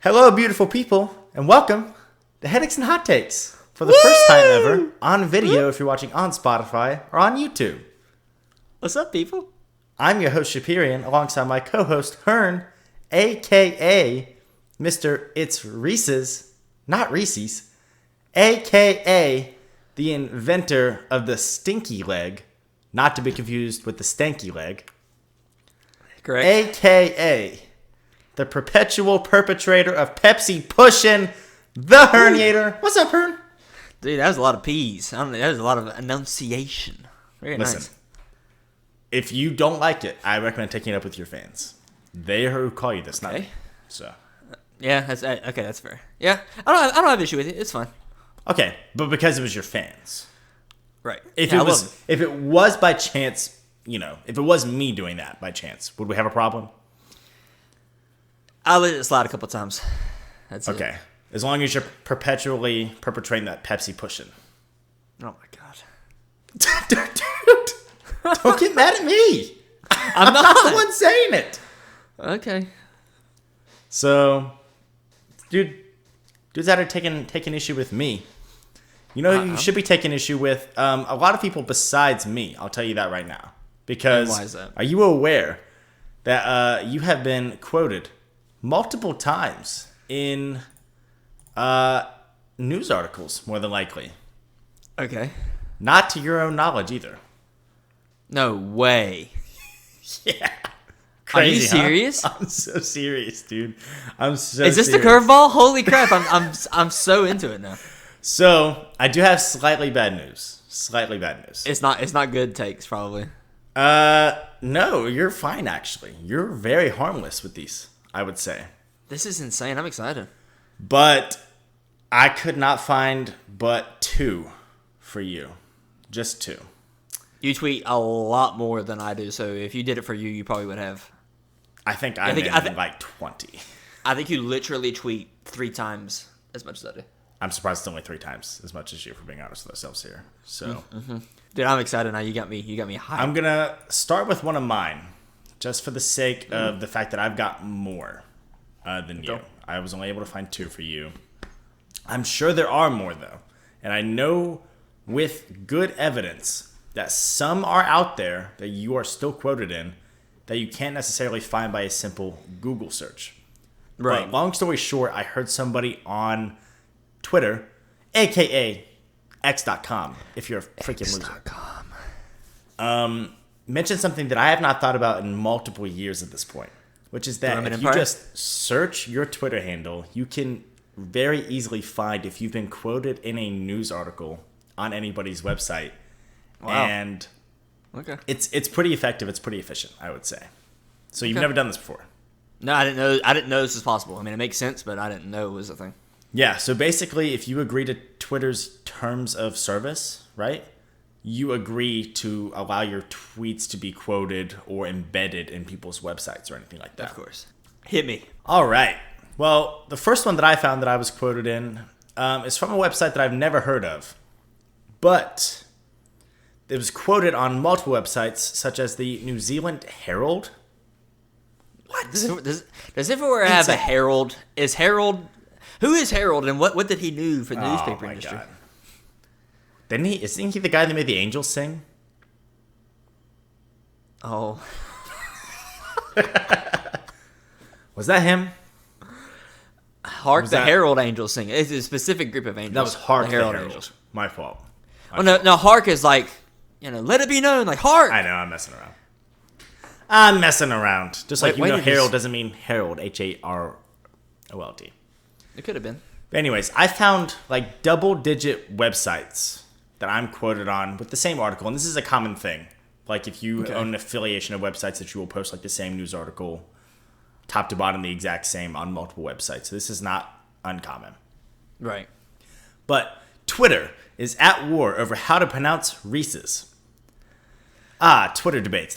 Hello, beautiful people, and welcome to Headaches and Hot Takes for the first time ever on video if you're watching on Spotify or on YouTube. What's up, people? I'm your host, Chaperian, alongside my co-host, Hern, a.k.a. Mr. It's Reese's, not Reese's, a.k.a. the inventor of the stinky leg, not to be confused with the stanky leg, Correct. a.k.a. the perpetual perpetrator of Pepsi pushing the herniator. What's up, Hern? Dude, that was a lot of P's. That was a lot of enunciation. Very Listen, nice. if you don't like it, I recommend taking it up with your fans. They are who call you this, not Okay. me. So, Yeah, that's okay. That's fair. Yeah, I don't have issue with it. It's fine. okay, but because it was your fans. Right. If Yeah, if it was by chance, if it was me doing that by chance, would we have a problem? I let it slide a couple times. That's it. Okay, as long as you're perpetually perpetrating that Pepsi pushing. Oh my god. Dude, don't get mad at me. I'm I'm not the not. one saying it. Okay. So, dudes that are taking issue with me. You know who you should be taking issue with? A lot of people besides me. I'll tell you that right now. Because And why is that? are you aware that you have been quoted multiple times in news articles, more than likely? Okay. Not to your own knowledge either. No way. Yeah. Are you Crazy, huh? serious? I'm so serious, dude. I'm so Is this serious. the curveball? Holy crap! I'm so into it now. So, I do have slightly bad news. Slightly bad news. It's not good takes probably. No, you're fine, actually. You're very harmless with these, I would say. This is insane. I'm excited. But I could not find but two for you. Just two. You tweet a lot more than I do, so if you did it for you, you probably would have. I think I'm in like 20. I think you literally tweet 3 times as much as I do. I'm surprised it's only 3 times as much as you, for being honest with ourselves here. So, Dude, I'm excited now. You got me hyped. I'm going to start with one of mine, just for the sake of the fact that I've got more than you. I was only able to find 2 for you. I'm sure there are more, though. And I know with good evidence that some are out there that you are still quoted in that you can't necessarily find by a simple Google search. Right. But long story short, I heard somebody on Twitter, a.k.a. X.com, if you're a freaking loser, mention something that I have not thought about in multiple years at this point, which is that if you just search your Twitter handle, you can very easily find if you've been quoted in a news article on anybody's website. Wow. And Okay. it's pretty effective. It's pretty efficient, I would say. So you've never done this before. No, I didn't know this was possible. I mean, it makes sense, but I didn't know it was a thing. Yeah, so basically, if you agree to Twitter's terms of service, right, you agree to allow your tweets to be quoted or embedded in people's websites or anything like that. Of course. Hit me. All right. Well, the first one that I found that I was quoted in is from a website that I've never heard of, but it was quoted on multiple websites, such as the New Zealand Herald. What? Does everywhere have a Herald? Is Herald... Who is Harold, and what did he do for the newspaper industry? God. Isn't he the guy that made the Angels sing? Oh. Was that him? Hark Was the that- Herald Angels sing. It's a specific group of angels. That was Hark the Herald. Angels. My fault. Oh, no, Hark is like, let it be known, like Hark. I know, I'm messing around. I'm messing around. Just like Wait, Herald doesn't mean Herald, Harold. It could have been. But anyways, I found like double-digit websites that I'm quoted on with the same article, and this is a common thing. Like if you own an affiliation of websites that you will post like the same news article, top to bottom the exact same on multiple websites. So this is not uncommon. Right. But Twitter is at war over how to pronounce Reese's. Twitter debates.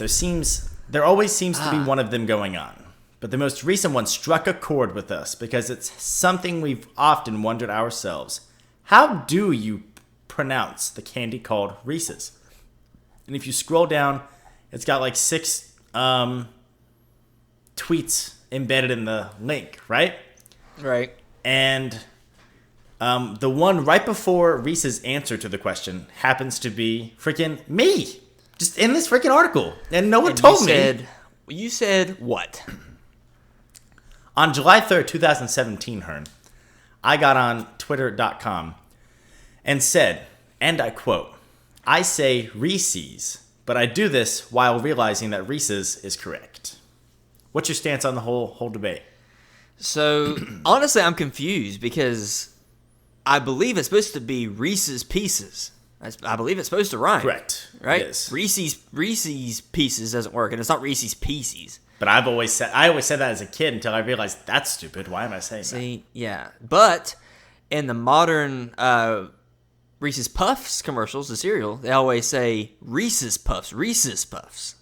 There always seems to be one of them going on. But the most recent one struck a chord with us because it's something we've often wondered ourselves. How do you pronounce the candy called Reese's? And if you scroll down, it's got like 6 tweets embedded in the link, right? Right. And the one right before Reese's answer to the question happens to be freaking me. Just in this freaking article. And no one told me. You said what? On July 3rd, 2017, Hern, I got on twitter.com and said, and I quote, "I say Reese's, but I do this while realizing that Reese's is correct." What's your stance on the whole debate? So, honestly, I'm confused because I believe it's supposed to be Reese's Pieces. I believe it's supposed to rhyme. Correct. Right? Yes. Reese's Pieces doesn't work, and it's not Reese's Pieces. But I always said that as a kid until I realized that's stupid. Why am I saying that? See, yeah. But in the modern Reese's Puffs commercials, the cereal, they always say Reese's Puffs,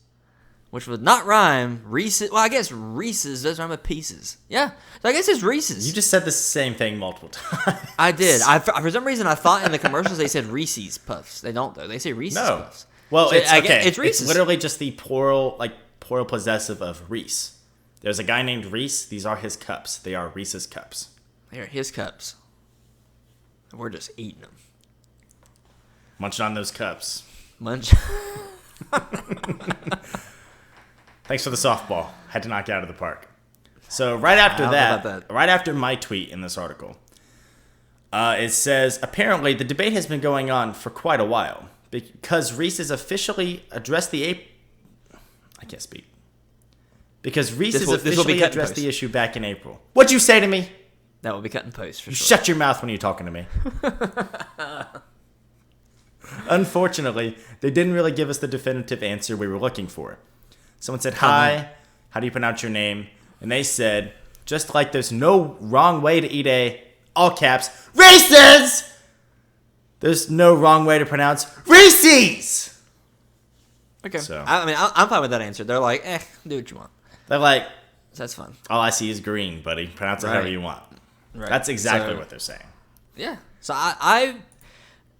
which would not rhyme. Reese's. Well, I guess Reese's does rhyme with pieces. Yeah. So I guess it's Reese's. You just said the same thing multiple times. I did. For some reason, I thought in the commercials they said Reese's Puffs. They don't, though. They say Reese's Puffs. Well, so it's okay. It's Reese's. It's literally just the plural possessive of Reese. There's a guy named Reese. These are his cups. They are Reese's cups. They are his cups. And we're just eating them. Munching on those cups. Munch. Thanks for the softball. Had to knock it out of the park. So right after that, right after my tweet in this article, it says, apparently the debate has been going on for quite a while because Reese's officially addressed the I can't speak. Because Reese's officially addressed the issue back in April. What'd you say to me? That will be cut in post for sure. Shut your mouth when you're talking to me. Unfortunately, they didn't really give us the definitive answer we were looking for. Someone said, "Hi, how do you pronounce your name?" And they said, just like there's no wrong way to eat all caps, Reese's! There's no wrong way to pronounce Reese's! Okay. So, I'm fine with that answer. They're like, do what you want. They're like, that's fun. All I see is green, buddy. Pronounce it however you want. Right. That's exactly what they're saying. Yeah. So I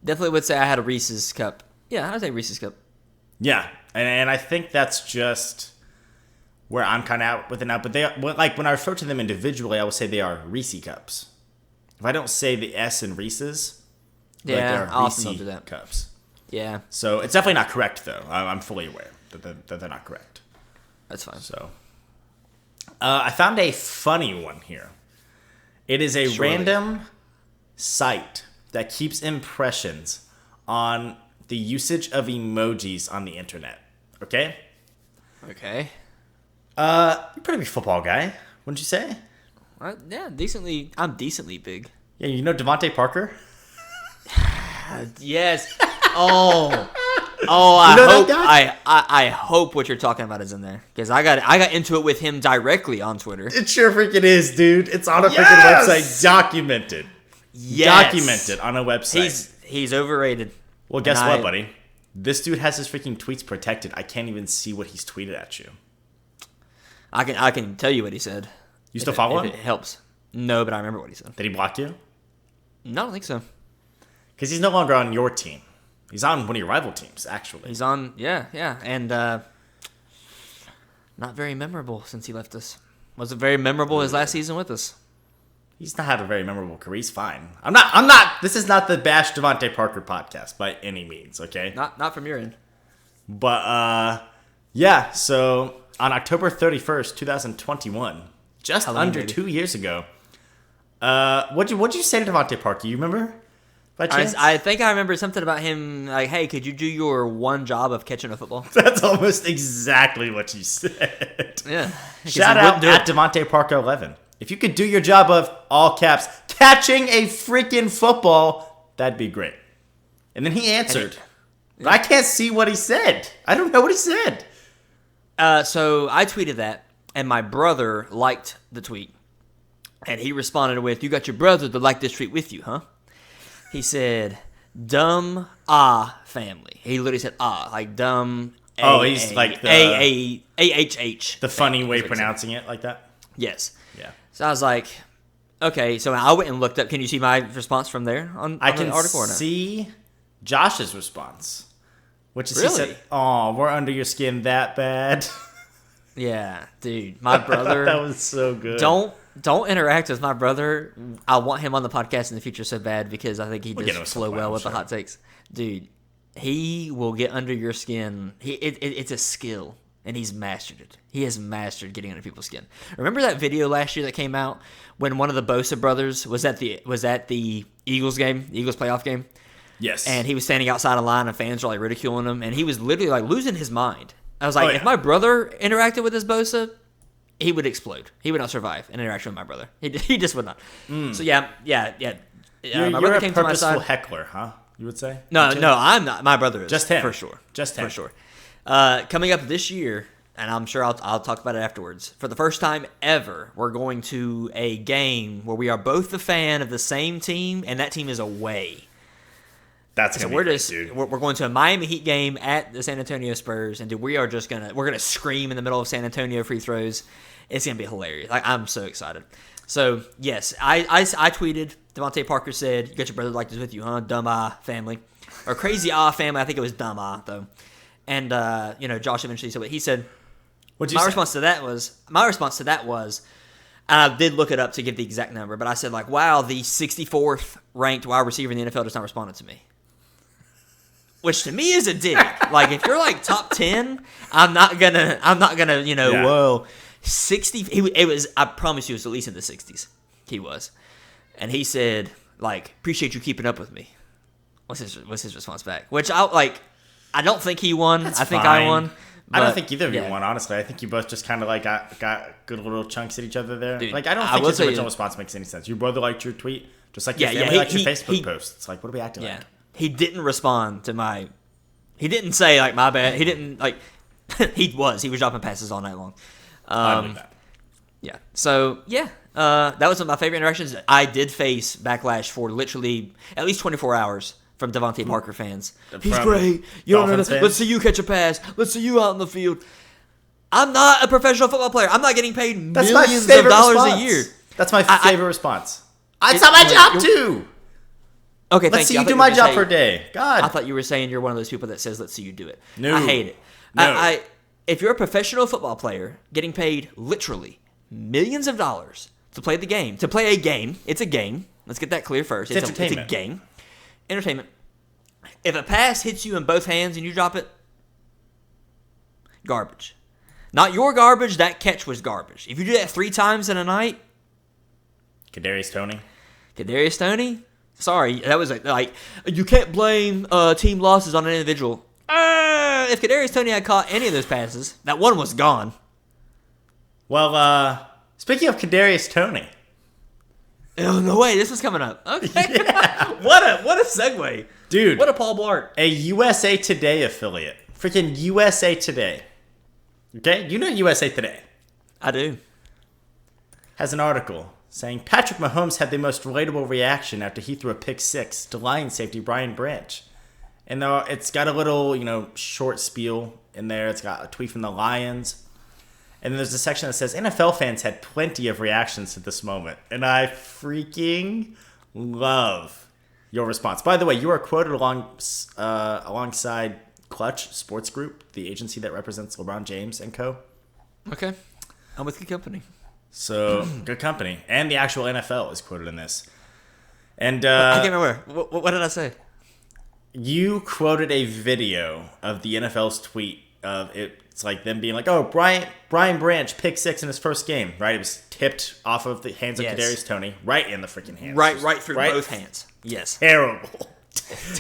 definitely would say I had a Reese's cup. Yeah, I'd say Reese's cup. Yeah. And I think that's just where I'm kind of out with it now. But when I refer to them individually, I will say they are Reese cups. If I don't say the S in Reese's, yeah, they're Reese cups. Yeah. So it's definitely not correct, though. I'm fully aware that they're not correct. That's fine. So I found a funny one here. It is a random site that keeps impressions on the usage of emojis on the internet. Okay? Okay. You're a pretty big football guy, wouldn't you say? Yeah, decently. I'm decently big. Yeah, you know Devontae Parker? Yes. Oh, I hope what you're talking about is in there because I got into it with him directly on Twitter. It sure freaking is, dude. It's on a freaking website, documented. Yes. Documented on a website. He's overrated. Well, guess what, buddy? This dude has his freaking tweets protected. I can't even see what he's tweeted at you. I can tell you what he said. You still follow him? If it helps. No, but I remember what he said. Did he block you? No, I don't think so. Because he's no longer on your team. He's on one of your rival teams, actually. He's on, yeah. And not very memorable since he left us. Wasn't very memorable his last season with us. He's not had a very memorable career. He's fine. I'm not. This is not the Bash Devontae Parker podcast by any means, okay? Not from your end. But, yeah, so on October 31st, 2021, just under 2 years ago, what'd you say to Devontae Parker? You remember? By chance? I think I remember something about him, like, hey, could you do your one job of catching a football? That's almost exactly what you said. Yeah. Shout out at Devontae Parker 11. If you could do your job of, all caps, catching a freaking football, that'd be great. And then he answered. But I can't see what he said. I don't know what he said. So I tweeted that, and my brother liked the tweet. And he responded with, "You got your brother to like this tweet with you, huh?" He said, "Dumb family." He literally said like dumb. He's like the A-H-H. The funny way pronouncing it like that? Yes. Yeah. So I was like, okay. So I went and looked up. Can you see my response from there on the article or not? I can see Josh's response, which is really? He said, "Oh, we're under your skin that bad." Yeah, dude. My brother. That was so good. Don't interact with my brother. I want him on the podcast in the future so bad because I think he We'll just flow well with the hot takes. Dude, he will get under your skin. It's a skill, and he's mastered it. He has mastered getting under people's skin. Remember that video last year that came out when one of the Bosa brothers was at the Eagles game, the Eagles playoff game? Yes. And he was standing outside a line, and fans were like ridiculing him, and he was literally like losing his mind. I was like, if my brother interacted with this Bosa, he would explode. He would not survive an interaction with my brother. He just would not. So yeah. You're my brother a came to my purposeful side. heckler, huh? You would say? No, I'm not. My brother is. Just him. For sure. Just him. For sure. Coming up this year, and I'm sure I'll talk about it afterwards. For the first time ever, we're going to a game where we are both the fan of the same team, and that team is away. That's So gonna we're be great, just dude. we're going to a Miami Heat game at the San Antonio Spurs, and dude, we're gonna scream in the middle of San Antonio free throws. It's gonna be hilarious. Like, I'm so excited. So yes, I tweeted. Devontae Parker said, "You got your brother like this with you, huh? Dumb eye family, or crazy eye family." I think it was dumb eye though. And Josh eventually said what he said. What'd you My say? response to that was, and I did look it up to get the exact number, but I said like, "Wow, the 64th ranked wide receiver in the NFL just not responded to me." Which to me is a dig. Like, if you're like top 10, I'm not gonna, whoa. 60, I promise you it was at least in the 60s. He was. And he said, like, appreciate you keeping up with me. What's his response back? Which I don't think he won. That's I think fine. I won. I don't but, think either of you yeah. won, honestly. I think you both just kind of like got good little chunks at each other there. Dude, like, I don't I think will his tell you- original response makes any sense. Your brother liked your tweet, just like your Yeah, family liked your he- Facebook he- post. It's like, what are we acting Yeah. like? He didn't respond to my. He didn't say, like, my bad. He didn't, like. He was dropping passes all night long. I believe that. Yeah. So, yeah. That was one of my favorite interactions. I did face backlash for literally at least 24 hours from Devontae Parker fans. He's From great. You don't know. Dolphins fans? Let's see you catch a pass. Let's see you out in the field. I'm not a professional football player. I'm not getting paid That's my millions of favorite dollars response. a year. That's my I- favorite response. It's not my like, job, too. Okay, Let's thank see you. I you thought do were my gonna job say- for a day. God. I thought you were saying you're one of those people that says, let's see you do it. No. I hate it. No. If you're a professional football player getting paid literally millions of dollars to play the game, to play a game, it's a game. Let's get that clear first. It's It's a entertainment. game. Entertainment. If a pass hits you in both hands and you drop it, garbage. Not your garbage, that catch was garbage. If you do that 3 times in a night, Kadarius Toney. Kadarius Toney, sorry, that was like you can't blame team losses on an individual. If Kadarius Toney had caught any of those passes, that one was gone. Well, speaking of Kadarius Toney. Oh no way, this is coming up. Okay, what a segue, Dude. What a Paul Blart. A USA Today affiliate. Freaking USA Today. Okay? You know USA Today. I do. Has an article saying Patrick Mahomes had the most relatable reaction after he threw a pick 6 to Lions safety Brian Branch. And it's got a little, short spiel in there. It's got a tweet from the Lions. And then there's a section that says NFL fans had plenty of reactions to this moment. And I freaking love your response. By the way, you are quoted alongside Clutch Sports Group, the agency that represents LeBron James and co. Okay, I'm with good company. So, good company. And the actual NFL is quoted in this. And I can't remember. What did I say? you quoted a video of the NFL's tweet of it's like them being like, "Oh, Brian Branch pick 6 in his first game, right? It was tipped off of the hands of Yes. Kadarius Toney, right in the freaking hands, Right through both hands. Yes. Terrible.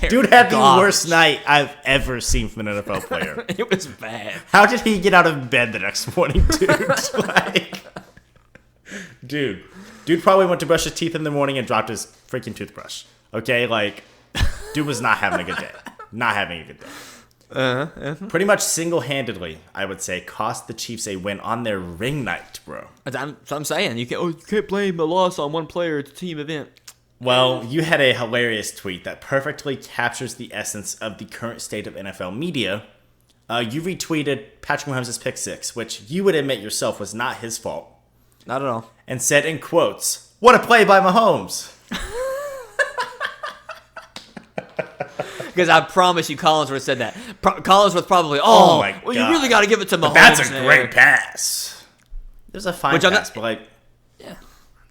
Dude had the Garbage. worst night I've ever seen from an NFL player. It was bad. How did he get out of bed the next morning, dude? Dude probably went to brush his teeth in the morning and dropped his freaking toothbrush. Okay, dude was not having a good day. Not having a good day. Pretty much single-handedly, I would say, cost the Chiefs a win on their ring night, bro. So I'm saying you can't blame a loss on one player. It's a team event. Well, you had a hilarious tweet that perfectly captures the essence of the current state of NFL media. You retweeted Patrick Mahomes' pick 6, which you would admit yourself was not his fault, Not at all. and said in quotes, "What a play by Mahomes." Because I promise you, Collinsworth said that. Collinsworth probably. Oh my well, God. you really got to give it to Mahomes. That's a there. great pass. There's a fine Which I'm not- pass, but Yeah.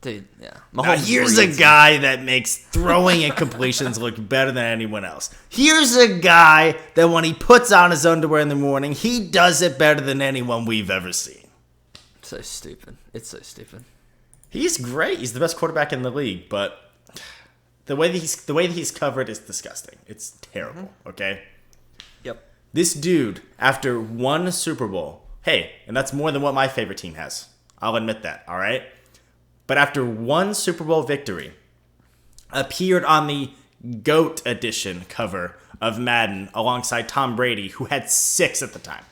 Dude, yeah. Now, here's a guy that makes throwing and completions look better than anyone else. Here's a guy that when he puts on his underwear in the morning, he does it better than anyone we've ever seen. So stupid. It's so stupid. He's great. He's the best quarterback in the league, but the way that he's covered is disgusting. It's terrible, okay? Yep. This dude, after one Super Bowl, hey, and that's more than what my favorite team has. I'll admit that, all right? But after one Super Bowl victory, appeared on the GOAT edition cover of Madden alongside Tom Brady, who had 6 at the time.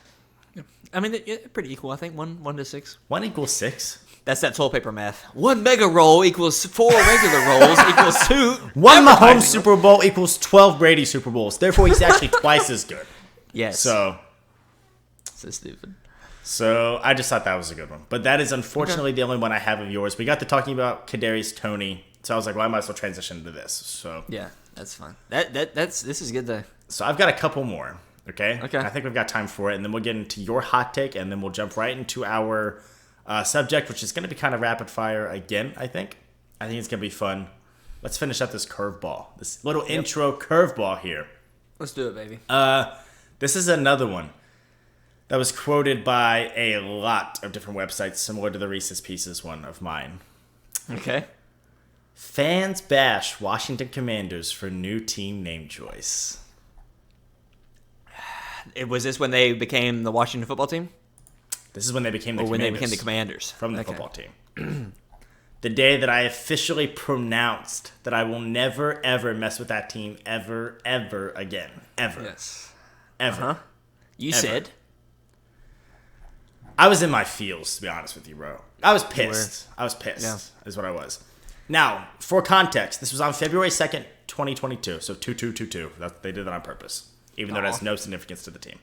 I mean, they're pretty equal, I think. 1 to 6. 1 equals 6. That's that toilet paper math. 1 mega roll equals 4 regular rolls equals 2. 1 Mahomes Super Bowl equals 12 Brady Super Bowls. Therefore, he's actually twice as good. Yes. So stupid. So I just thought that was a good one. But that is unfortunately the only one I have of yours. We got to talking about Kadarius Toney. So I was like, well, I might as well transition into this. So yeah, that's fine. This is good though. So I've got a couple more. Okay. Okay. I think we've got time for it, and then we'll get into your hot take, and then we'll jump right into our subject, which is going to be kind of rapid fire again. I think it's going to be fun. Let's finish up this curveball. This little intro curveball here. Let's do it, baby. This is another one that was quoted by a lot of different websites, similar to the Reese's Pieces one of mine. Okay. Fans bash Washington Commanders for new team name choice. Was this when they became the Washington football team? This is when they became the Commanders. Commanders. When they became the Commanders. From the football team. The day that I officially pronounced that I will never, ever mess with that team ever, ever again. Ever. Yes. Ever. Uh-huh. You said... I was in my feels, to be honest with you, bro. I was pissed. Is what I was. Now, for context, this was on February 2nd, 2022. So 2222. They did that on purpose. Even though it has no significance to the team.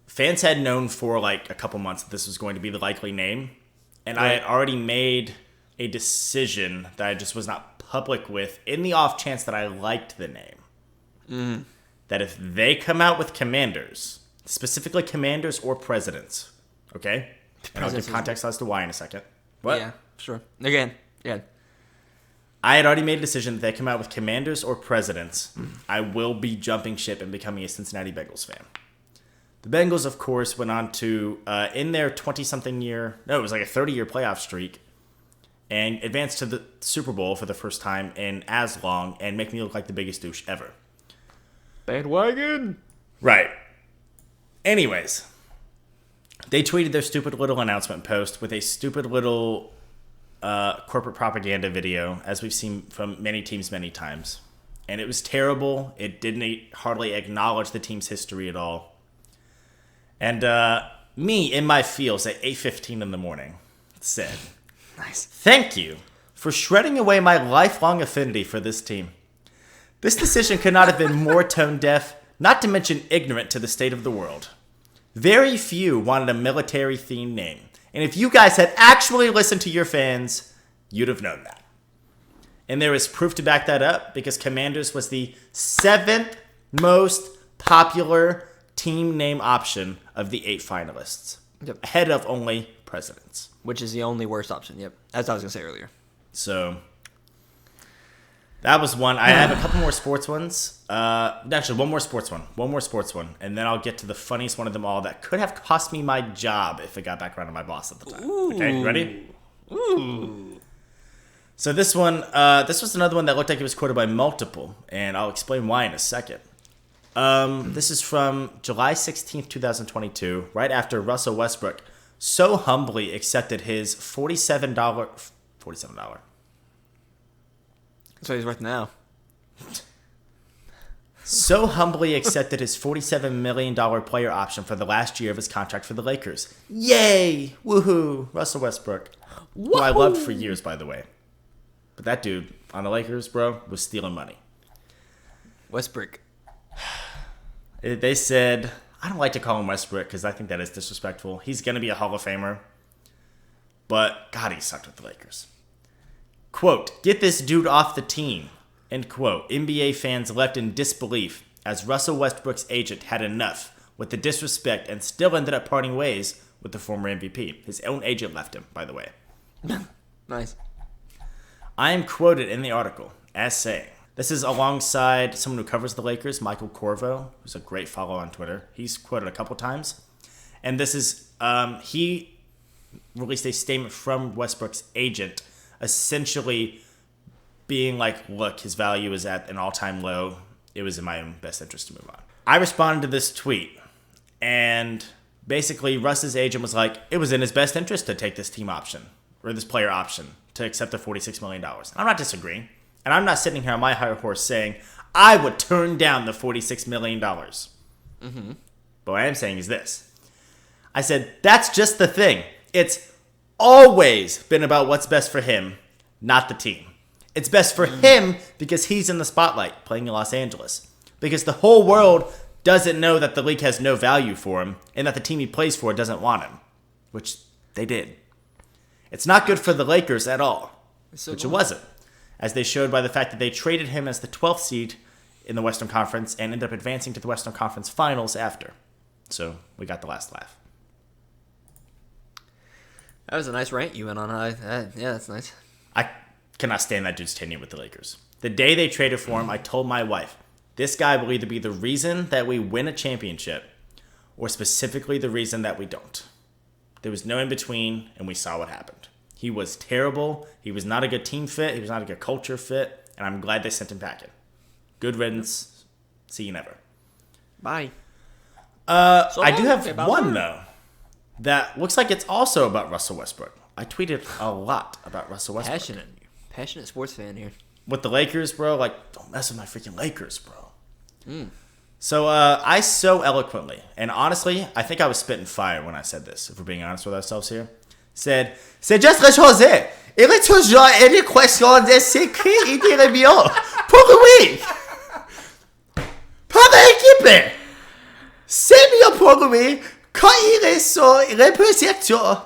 Fans had known for like a couple months that this was going to be the likely name. And I had already made a decision that I just was not public with in the off chance that I liked the name. That if they come out with Commanders, specifically Commanders or Presidents, okay? And I'll give context as to why in a second. What? Yeah, sure. Again, yeah. I had already made a decision that they come out with Commanders or Presidents, I will be jumping ship and becoming a Cincinnati Bengals fan. The Bengals, of course, went on to, in their 20-something year, no, it was like a 30-year playoff streak, and advanced to the Super Bowl for the first time in as long and make me look like the biggest douche ever. Bandwagon. Right. Anyways, they tweeted their stupid little announcement post with a stupid little corporate propaganda video, as we've seen from many teams many times. And it was terrible. It didn't hardly acknowledge the team's history at all. And me, in my feels, at 8:15 in the morning, said, Nice. Thank you for shredding away my lifelong affinity for this team. This decision could not have been more tone-deaf, not to mention ignorant to the state of the world. Very few wanted a military-themed name. And if you guys had actually listened to your fans, you'd have known that. And there is proof to back that up, because Commanders was the 7th most popular team name option of the 8 finalists. Yep. Ahead of only Presidents. Which is the only worst option, yep. As I was going to say earlier. So... that was one. I have a couple more sports ones. Actually, one more sports one. And then I'll get to the funniest one of them all that could have cost me my job if it got back around to my boss at the time. Ooh. Okay, ready? Ooh. So this one, this was another one that looked like it was quoted by multiple, and I'll explain why in a second. This is from July 16th, 2022, right after Russell Westbrook so humbly accepted his $47... That's what he's worth now. So humbly accepted his $47 million player option for the last year of his contract for the Lakers. Yay! Woohoo! Russell Westbrook. Who I loved for years, by the way. But that dude on the Lakers, bro, was stealing money. Westbrook. They said, I don't like to call him Westbrook because I think that is disrespectful. He's going to be a Hall of Famer. But, God, he sucked with the Lakers. Quote, get this dude off the team, end quote. NBA fans left in disbelief as Russell Westbrook's agent had enough with the disrespect and still ended up parting ways with the former MVP. His own agent left him, by the way. Nice. I am quoted in the article as saying, this is alongside someone who covers the Lakers, Michael Corvo, who's a great follow on Twitter. He's quoted a couple times. And this is, he released a statement from Westbrook's agent, essentially being like, look, his value is at an all-time low. It was in my own best interest to move on. I responded to this tweet, and basically Russ's agent was like, it was in his best interest to take this team option, or this player option, to accept the $46 million. I'm not disagreeing. And I'm not sitting here on my high horse saying, I would turn down the $46 million. Mm-hmm. But what I am saying is this. I said, that's just the thing. It's always been about what's best for him, not the team. It's best for him because he's in the spotlight playing in Los Angeles. Because the whole world doesn't know that the league has no value for him and that the team he plays for doesn't want him, which they did. It's not good for the Lakers at all, which it wasn't, as they showed by the fact that they traded him as the 12th seed in the Western Conference and ended up advancing to the Western Conference Finals after. So we got the last laugh. That was a nice rant you went on. Yeah, that's nice. I cannot stand that dude's tenure with the Lakers. The day they traded for him, I told my wife, this guy will either be the reason that we win a championship or specifically the reason that we don't. There was no in between, and we saw what happened. He was terrible. He was not a good team fit. He was not a good culture fit, and I'm glad they sent him packing. Good riddance. See you never. Bye. I do have one, though, that looks like it's also about Russell Westbrook. I tweeted a lot about Russell Westbrook. Passionate sports fan here. With the Lakers, bro, like, don't mess with my freaking Lakers, bro. So I so eloquently, and honestly, I think I was spitting fire when I said this, if we're being honest with ourselves here, said, c'est juste les choses. Il est toujours une question de ce qu'il dirait mieux pour lui. Pour l'équipe. C'est mieux pour lui quand il est sur reposition.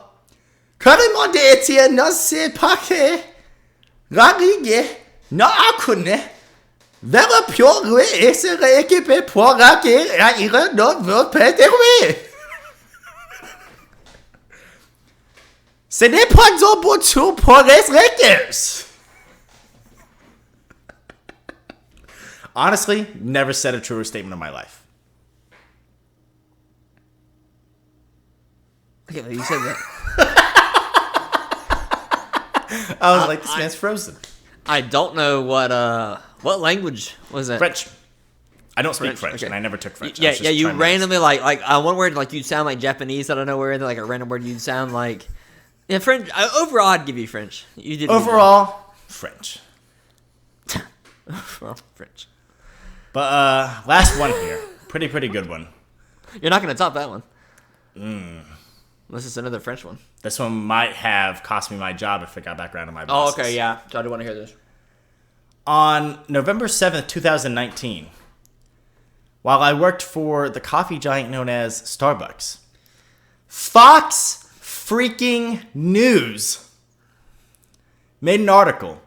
Carrément Étienne ne sait pas que la ligue n'a connu. Vers le pur lui et serait équipé pour acquérir il ne veut pas terminer. Ce n'est pas un bon tour pour les Lakers. Honestly, never said a truer statement in my life. Okay, you said that. I was like, this man's frozen. I don't know what language was that? French. I don't speak French, okay. and I never took French. Yeah, you randomly like one word like you'd sound like Japanese out of nowhere, and then like a random word you'd sound like. Yeah, French. Overall, I'd give you French. You did overall French. Overall French. But last one here, pretty good one. You're not gonna top that one. Unless it's another French one. This one might have cost me my job if it got back around to my Oh, bosses. okay, yeah. So I do want to hear this. On November 7th, 2019, while I worked for the coffee giant known as Starbucks, Fox freaking News made an article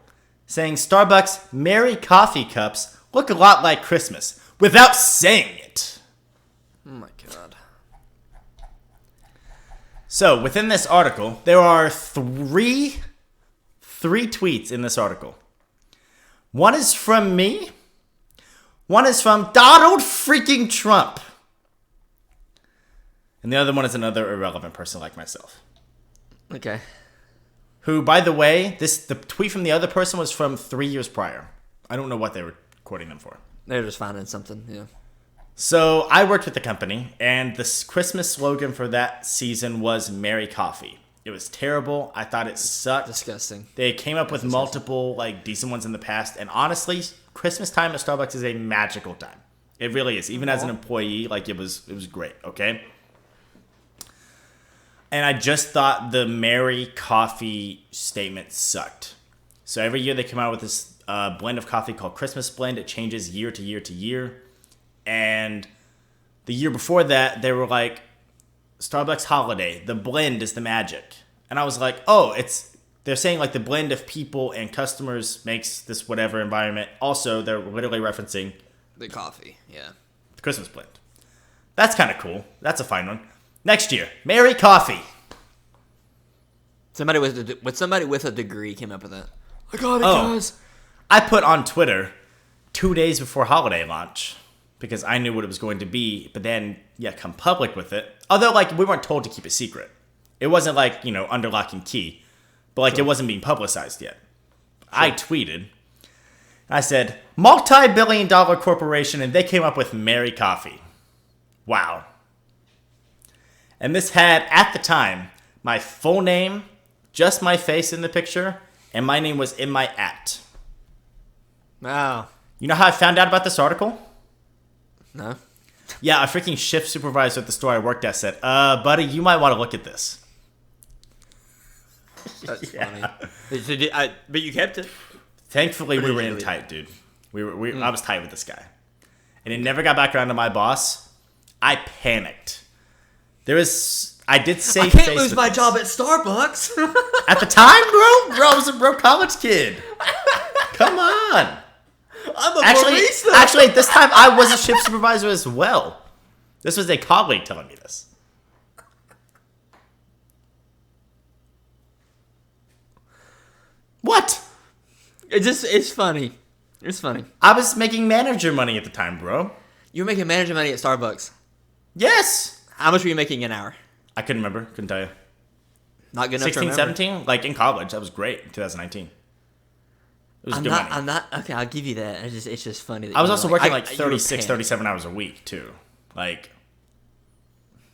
saying Starbucks Merry coffee cups look a lot like Christmas without saying it. Oh my god. So, within this article, there are three tweets in this article. One is from me. One is from Donald freaking Trump. And the other one is another irrelevant person like myself. Okay. Who, by the way, the tweet from the other person was from 3 years prior. I don't know what they were quoting them for. They're just finding something, yeah. So I worked with the company, and the Christmas slogan for that season was Merry Coffee. It was terrible. I thought it sucked. Disgusting. They came up with multiple decent ones in the past, and honestly, Christmas time at Starbucks is a magical time. It really is. Even as an employee, it was great. Okay. And I just thought the Merry Coffee statement sucked. So every year they come out with this blend of coffee called Christmas Blend. It changes year to year to year. And the year before that, they were like, Starbucks Holiday, the blend is the magic. And I was like, oh, they're saying the blend of people and customers makes this whatever environment. Also, they're literally referencing the coffee, yeah. the Christmas blend. That's kind of cool. That's a fine one. Next year, Mary Coffee. Somebody with a degree came up with that. I got it, Oh. guys. I put on Twitter 2 days before holiday launch because I knew what it was going to be, but then, come public with it. Although, we weren't told to keep it secret. It wasn't under lock and key, but it wasn't being publicized yet. Sure. I tweeted. I said, multi-billion-dollar corporation, and they came up with Mary Coffee. Wow. And this had, at the time, my full name, just my face in the picture, and my name was in my @ Wow. You know how I found out about this article? No. Yeah, a freaking shift supervisor at the store I worked at said, buddy, you might want to look at this. That's funny. But you kept it. Thankfully, we were in tight, dude. I was tight with this guy. And it never got back around to my boss. I panicked. I did save I can't face lose with my this. job at Starbucks. At the time, bro? Bro, I was a broke college kid. Come on. I'm a Actually, barista. at this time, I was a shift supervisor as well. This was a colleague telling me this. What? It's funny. It's funny. I was making manager money at the time, bro. You were making manager money at Starbucks. Yes. How much were you making an hour? I couldn't remember. Couldn't tell you. Not good enough 16, to remember. 17? In college. That was great in 2019. It was good money. I'm not. Okay, I'll give you that. It's just funny. That I was you also were working you were 36, panicked. 37 hours a week, too. I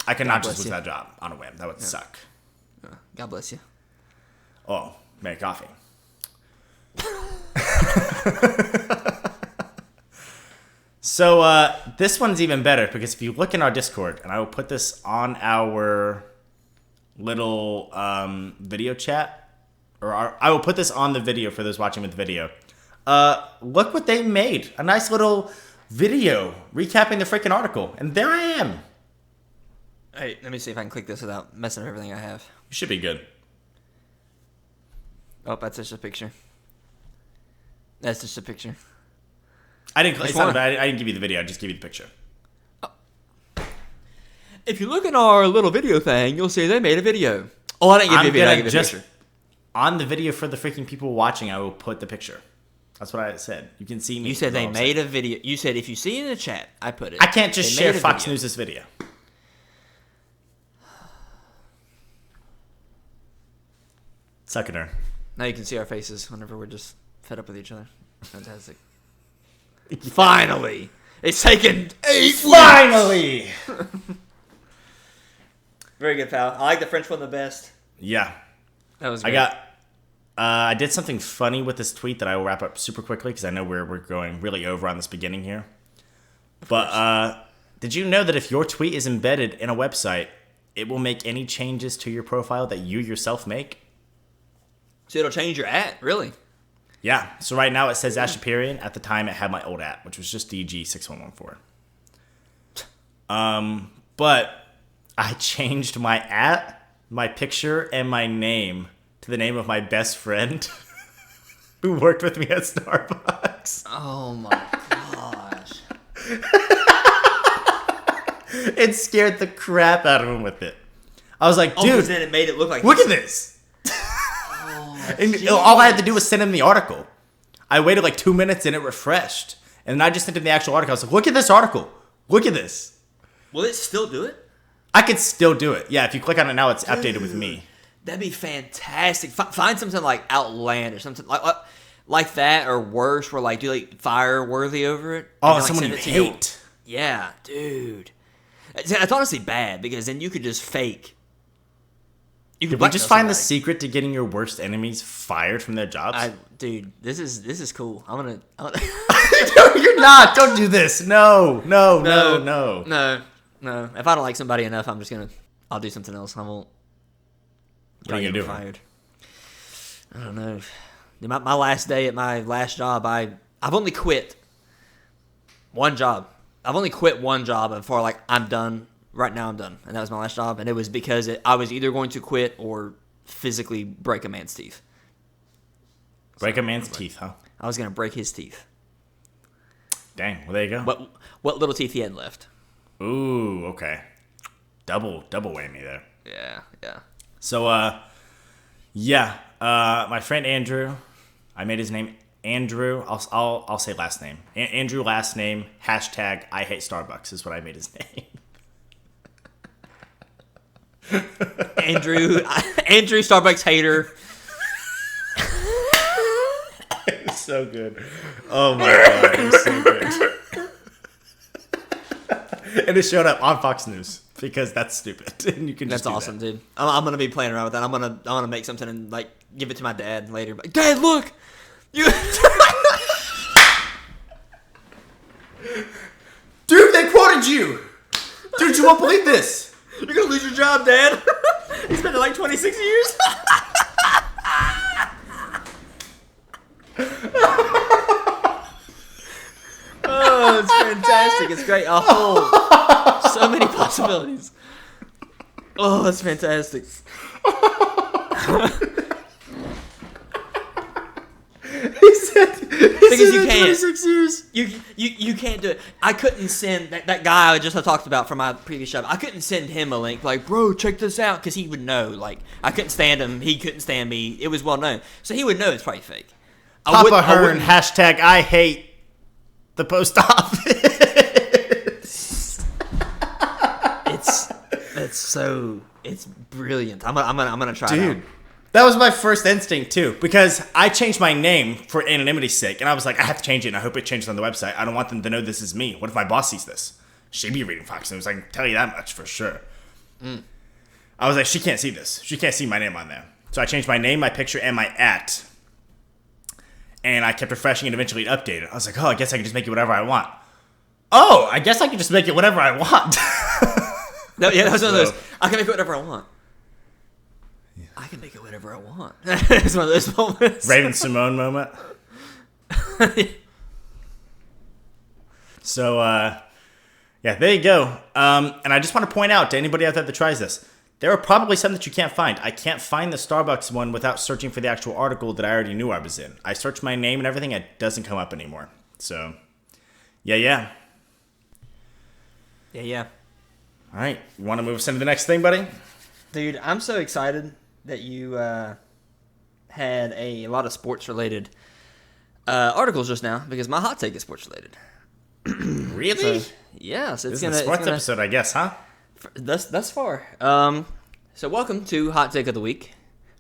could not just bless lose you. that job on a whim. That would suck. God bless you. Oh, Mary Coffee. So, this one's even better because if you look in our Discord, and I will put this on our little video chat, I will put this on the video for those watching with video. Look what they made. A nice little video recapping the freaking article. And there I am. Hey, let me see if I can click this without messing up everything I have. You should be good. Oh, that's just a picture. That's just a picture. I didn't. Which It's not one? bad. I didn't give you the video. I just gave you the picture. If you look at our little video thing, you'll see they made a video. Oh, I didn't give you a video. I gave you a picture. On the video for the freaking people watching, I will put the picture. That's what I said. You can see me. You said they made a video. You said if you see in the chat, I put it. I can't just They share made a Fox video. News' video. Suck it, Hern. Now you can see our faces whenever we're just fed up with each other. Fantastic. Finally! It's taken 8 weeks! Finally! Very good, pal. I like the French one the best. Yeah. That was great. I did something funny with this tweet that I will wrap up super quickly because I know we're going really over on this beginning here. But did you know that if your tweet is embedded in a website, it will make any changes to your profile that you yourself make? So it'll change your @ really? Yeah. So right now it says Chaperian. At the time, it had my old @ which was just DG6114. But I changed my @ my picture, and my name to the name of my best friend who worked with me at Starbucks. Oh my gosh. It scared the crap out of him with it. I was like, dude, then it made it look like look at this. And all I had to do was send him the article. I waited 2 minutes and it refreshed. And then I just sent him the actual article. I was like, look at this article. Look at this. Will it still do it? I could still do it. Yeah, if you click on it now, it's updated with me. That'd be fantastic. Find something like outlandish, something like that, or worse, where do fire worthy over it. Oh, and then, someone send you it to your- hate. Yeah, dude. It's honestly bad because then you could just fake. You Did we just find the secret to getting your worst enemies fired from their jobs? Dude, this is cool. I'm gonna No, you're not. Don't do this. No. No. If I don't like somebody enough, I'll do something else. I won't. What are you gonna do? Fired. I don't know. My last day at my last job, I've only quit one job. I've only quit one job before I'm done. Right now I'm done. And that was my last job. And it was because I was either going to quit or physically break a man's teeth. Break a man's teeth, huh? I was going to break his teeth. Dang. Well, there you go. What little teeth he had left. Ooh, okay. Double whammy there. Yeah. So, my friend Andrew, I made his name Andrew. I'll say last name. Andrew last name, hashtag I hate Starbucks is what I made his name. Andrew Starbucks hater. It's so good. Oh my god, it's so good. And it showed up on Fox News because that's stupid. And you can just That's awesome, dude. I'm gonna be playing around with that. I'm gonna make something and like give it to my dad later. Like, Dad, look, you. Dude, they quoted you. Dude, you won't believe this. You're gonna lose your job, Dad. He's been there like 26 years. Oh, it's fantastic. It's great. So many possibilities. Oh, it's fantastic. He said you can't. 26 years. You can't do it. I couldn't send that guy I just talked about from my previous job. I couldn't send him a link like, bro, check this out, because he would know. Like, I couldn't stand him. He couldn't stand me. It was well known, so he would know it's probably fake. Papa Hern, hashtag I hate the post office. It's brilliant. I'm gonna try it out. Dude, that was my first instinct too, because I changed my name for anonymity's sake, and I was like, I have to change it, and I hope it changes on the website. I don't want them to know this is me. What if my boss sees this? She'd be reading Fox News. I can tell you that much for sure. I was like, she can't see this. She can't see my name on there. So I changed my name, my picture, and my @ and I kept refreshing and eventually it updated. I was like, oh, I guess I can just make it whatever I want. Oh, I guess I can just make it whatever I want. No, yeah, that was one of those. I can make it whatever I want. Yeah. I can make it whatever I want. It's one of those moments. Raven Simone moment. So, there you go. And I just want to point out to anybody out there that tries this, there are probably some that you can't find. I can't find the Starbucks one without searching for the actual article that I already knew I was in. I searched my name and everything, it doesn't come up anymore. So, yeah. All right, you want to move us into the next thing, buddy? Dude, I'm so excited that you had a lot of sports-related articles just now, because my hot take is sports-related. Really? So, yeah, so this is a sports episode, I guess, huh? Thus far. So welcome to Hot Take of the Week.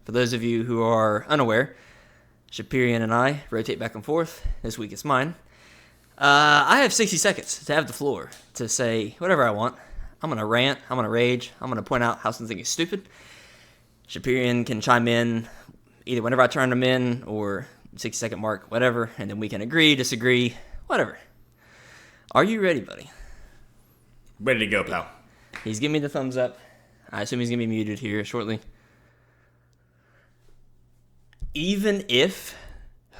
For those of you who are unaware, Chaperian and I rotate back and forth. This week it's mine. I have 60 seconds to have the floor to say whatever I want. I'm going to rant. I'm going to rage. I'm going to point out how something is stupid. Chaperian can chime in either whenever I turn him in or 60-second mark, whatever, and then we can agree, disagree, whatever. Are you ready, buddy? Ready to go, pal. He's giving me the thumbs up. I assume he's going to be muted here shortly. Even if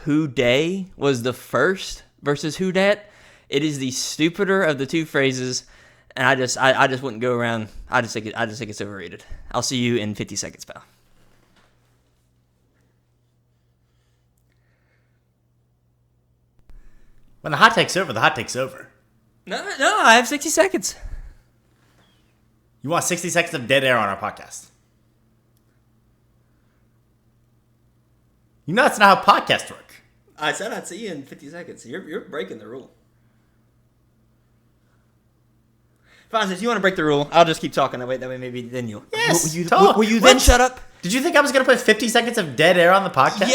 Who Day was the first versus Who Dat, it is the stupider of the two phrases, and I just wouldn't go around. I just think it's overrated. I'll see you in 50 seconds, pal. When the hot take's over, the hot take's over. No, I have 60 seconds. You want 60 seconds of dead air on our podcast? You know that's not how podcasts work. I said I'd see you in 50 seconds. You're breaking the rule. Fine, if you want to break the rule, I'll just keep talking. That way maybe then you'll... Yes, Will you then shut up? Did you think I was going to put 50 seconds of dead air on the podcast?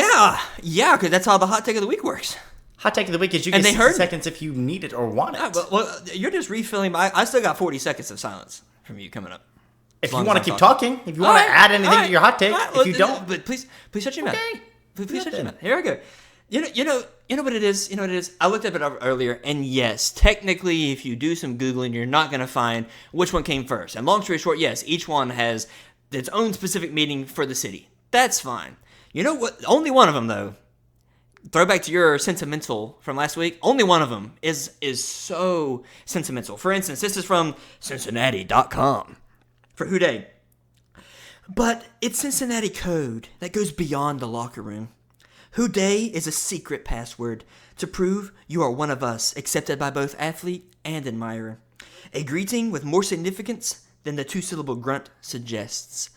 Yeah, because that's how the hot take of the week works. Hot take of the week is you get 60 seconds if you need it or want it. Well, you're just refilling. I still got 40 seconds of silence from you coming up. If you want to keep talking, if you want to add anything to your hot take, if you don't... But please shut your mouth. Okay. Please shut your mouth. Here I go. You know what it is? You know what it is? I looked up it earlier, and yes, technically, if you do some Googling, you're not going to find which one came first. And long story short, yes, each one has its own specific meaning for the city. That's fine. You know what? Only one of them, though, throwback to your sentimental from last week, only one of them is so sentimental. For instance, this is from Cincinnati.com for Who Day. But it's Cincinnati code that goes beyond the locker room. Who Day is a secret password to prove you are one of us, accepted by both athlete and admirer. A greeting with more significance than the two-syllable grunt suggests.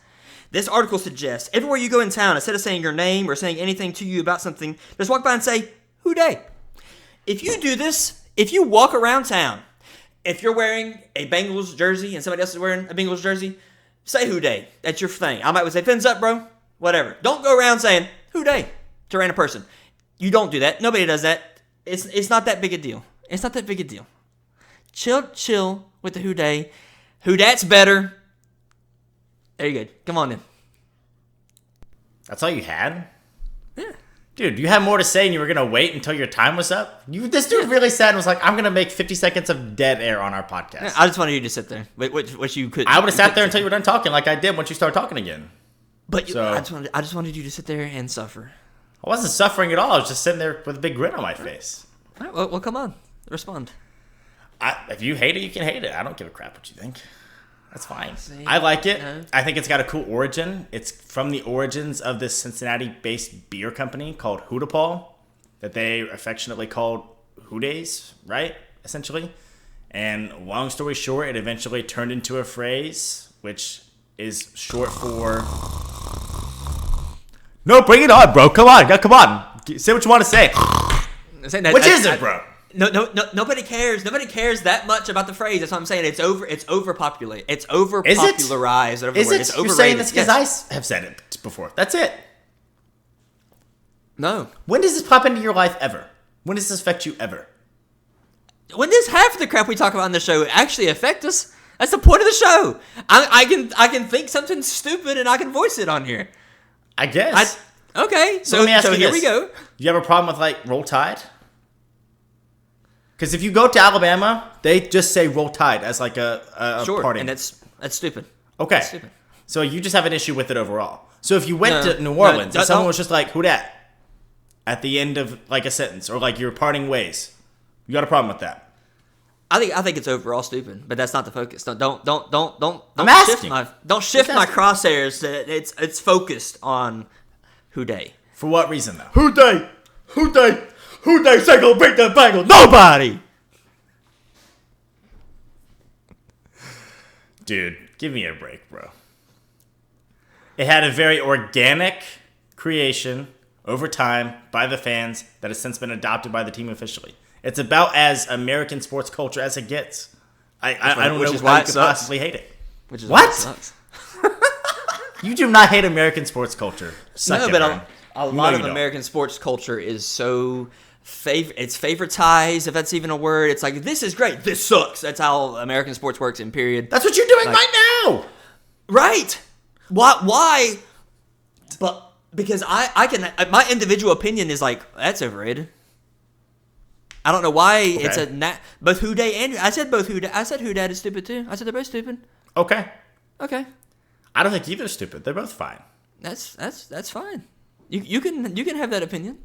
This article suggests everywhere you go in town, instead of saying your name or saying anything to you about something, just walk by and say, "Who day?" If you do this, if you walk around town, if you're wearing a Bengals jersey and somebody else is wearing a Bengals jersey, say "Who day." That's your thing. I might say, "Fins up, bro." Whatever. Don't go around saying "Who day" to a random person. You don't do that. Nobody does that. It's not that big a deal. It's not that big a deal. Chill with the "Who day." Who dat's better. There you go. Come on in. That's all you had? Yeah. Dude, you had more to say and you were going to wait until your time was up? This dude really sat and was like, I'm going to make 50 seconds of dead air on our podcast. Yeah, I just wanted you to sit there, which you could. I would have sat there until you were done talking like I did once you started talking again. But I just wanted you to sit there and suffer. I wasn't suffering at all. I was just sitting there with a big grin on my face. All right, well, come on. Respond. If you hate it, you can hate it. I don't give a crap what you think. That's fine. I like it. I think it's got a cool origin. It's from the origins of this Cincinnati-based beer company called Hootapal that they affectionately called Hoodays, right? Essentially. And long story short, it eventually turned into a phrase, which is short for... No, bring it on, bro. Come on. Say what you want to say. Which is it, bro? No, nobody cares. Nobody cares that much about the phrase. That's what I'm saying. It's overpopulated. It's overpopularized. Is it? It's overrated. You're saying this because I have said it before. That's it. No. When does this pop into your life ever? When does this affect you ever? When does half of the crap we talk about on the show actually affect us? That's the point of the show. I can think something stupid and I can voice it on here. I guess. Okay. So let me ask you here this. We go. Do you have a problem with like Roll Tide? Because if you go to Alabama, they just say Roll Tide as like a sure, party. And that's stupid. Okay. That's stupid. So you just have an issue with it overall. So if you went to New Orleans and someone was just like, "Who dat?" at the end of like a sentence, or like you're parting ways, you got a problem with that? I think it's overall stupid, but that's not the focus. Don't I'm asking. Don't shift my crosshairs. It's focused on Who day. For what reason though? Who day? Say go beat the Bengals? Nobody. Dude, give me a break, bro. It had a very organic creation over time by the fans that has since been adopted by the team officially. It's about as American sports culture as it gets. I don't know how you could possibly hate it. Which is what? Why it sucks. You do not hate American sports culture. No, but a lot of American sports culture is so... it's favoritized, if that's even a word. It's like, this is great, this sucks. That's how American sports works in period. That's what you're doing right now. Right. Why? But because I can, my individual opinion is like, that's overrated. I don't know why it's both Who Day and I said both Who Day. I said Who Dad is stupid too. I said they're both stupid. Okay. I don't think either's stupid. They're both fine. That's fine. You can have that opinion.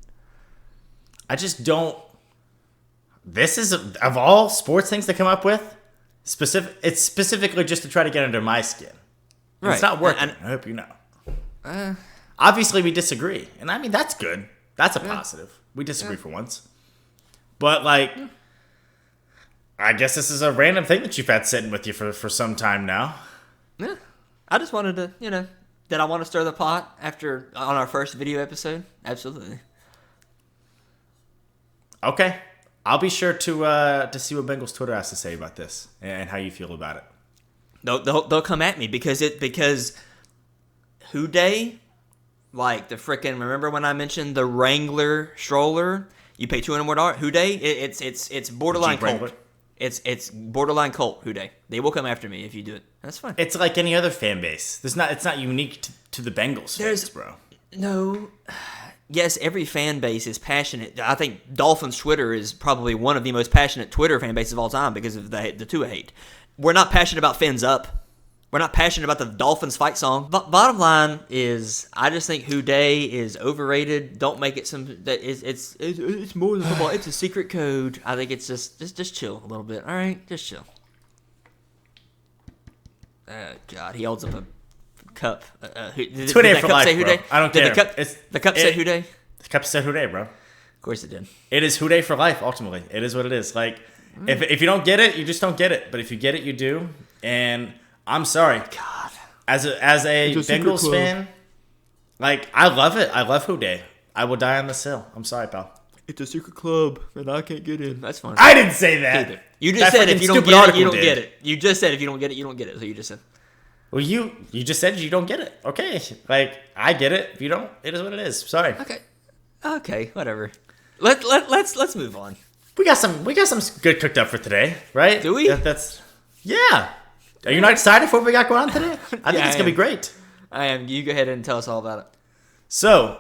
I just don't. This is of all sports things to come up with, it's specifically just to try to get under my skin. Right. It's not working. I hope you know. Obviously, we disagree, and I mean that's good. That's a positive. We disagree for once, but like, I guess this is a random thing that you've had sitting with you for some time now. Yeah, I just wanted to, did I want to stir the pot on our first video episode? Absolutely. Okay, I'll be sure to see what Bengals Twitter has to say about this and how you feel about it. They'll come at me because Who Day, like the frickin', remember when I mentioned the Wrangler stroller? You pay $200 more. Who Day? It's borderline cult. It's borderline cult. Who Day? They will come after me if you do it. That's fine. It's like any other fan base. It's not unique to the Bengals fans, bro. No. Yes, every fan base is passionate. I think Dolphins Twitter is probably one of the most passionate Twitter fan bases of all time because of the Tua hate. We're not passionate about Fins Up. We're not passionate about the Dolphins fight song. But bottom line is, I just think Who Day is overrated. Don't make it it's more than football. It's a secret code. I think it's just chill a little bit. All right, just chill. Oh God, he holds up a cup. Did that cup say Who Day? I don't care. The cup said Who Day? The cup said Who Day, bro. Of course it did. It is Who Day for life, ultimately. It is what it is. Like, if you don't get it, you just don't get it. But if you get it, you do. And I'm sorry. God. As a Bengals fan, like, I love it. I love Houday. I will die on this hill. I'm sorry, pal. It's a secret club, and I can't get in. That's fine. I didn't say that. You just said if you don't get it, you don't get it. You just said if you don't get it, you don't get it. So you just said. Well, you just said you don't get it. Okay. Like, I get it. If you don't, it is what it is. Sorry. Okay, whatever. Let's move on. We got some good cooked up for today, right? Do we? Yeah. Are you not excited for what we got going on today? I think it's going to be great. I am. You go ahead and tell us all about it. So,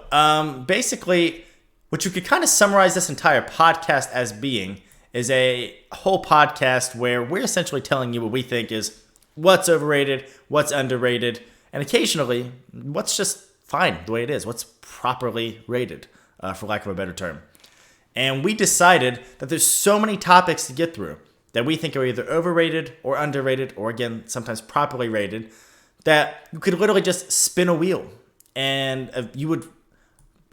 basically, what you could kind of summarize this entire podcast as being is a whole podcast where we're essentially telling you what we think is what's overrated, what's underrated, and occasionally what's just fine the way it is, what's properly rated, for lack of a better term. And we decided that there's so many topics to get through that we think are either overrated or underrated, or again, sometimes properly rated, that you could literally just spin a wheel and you would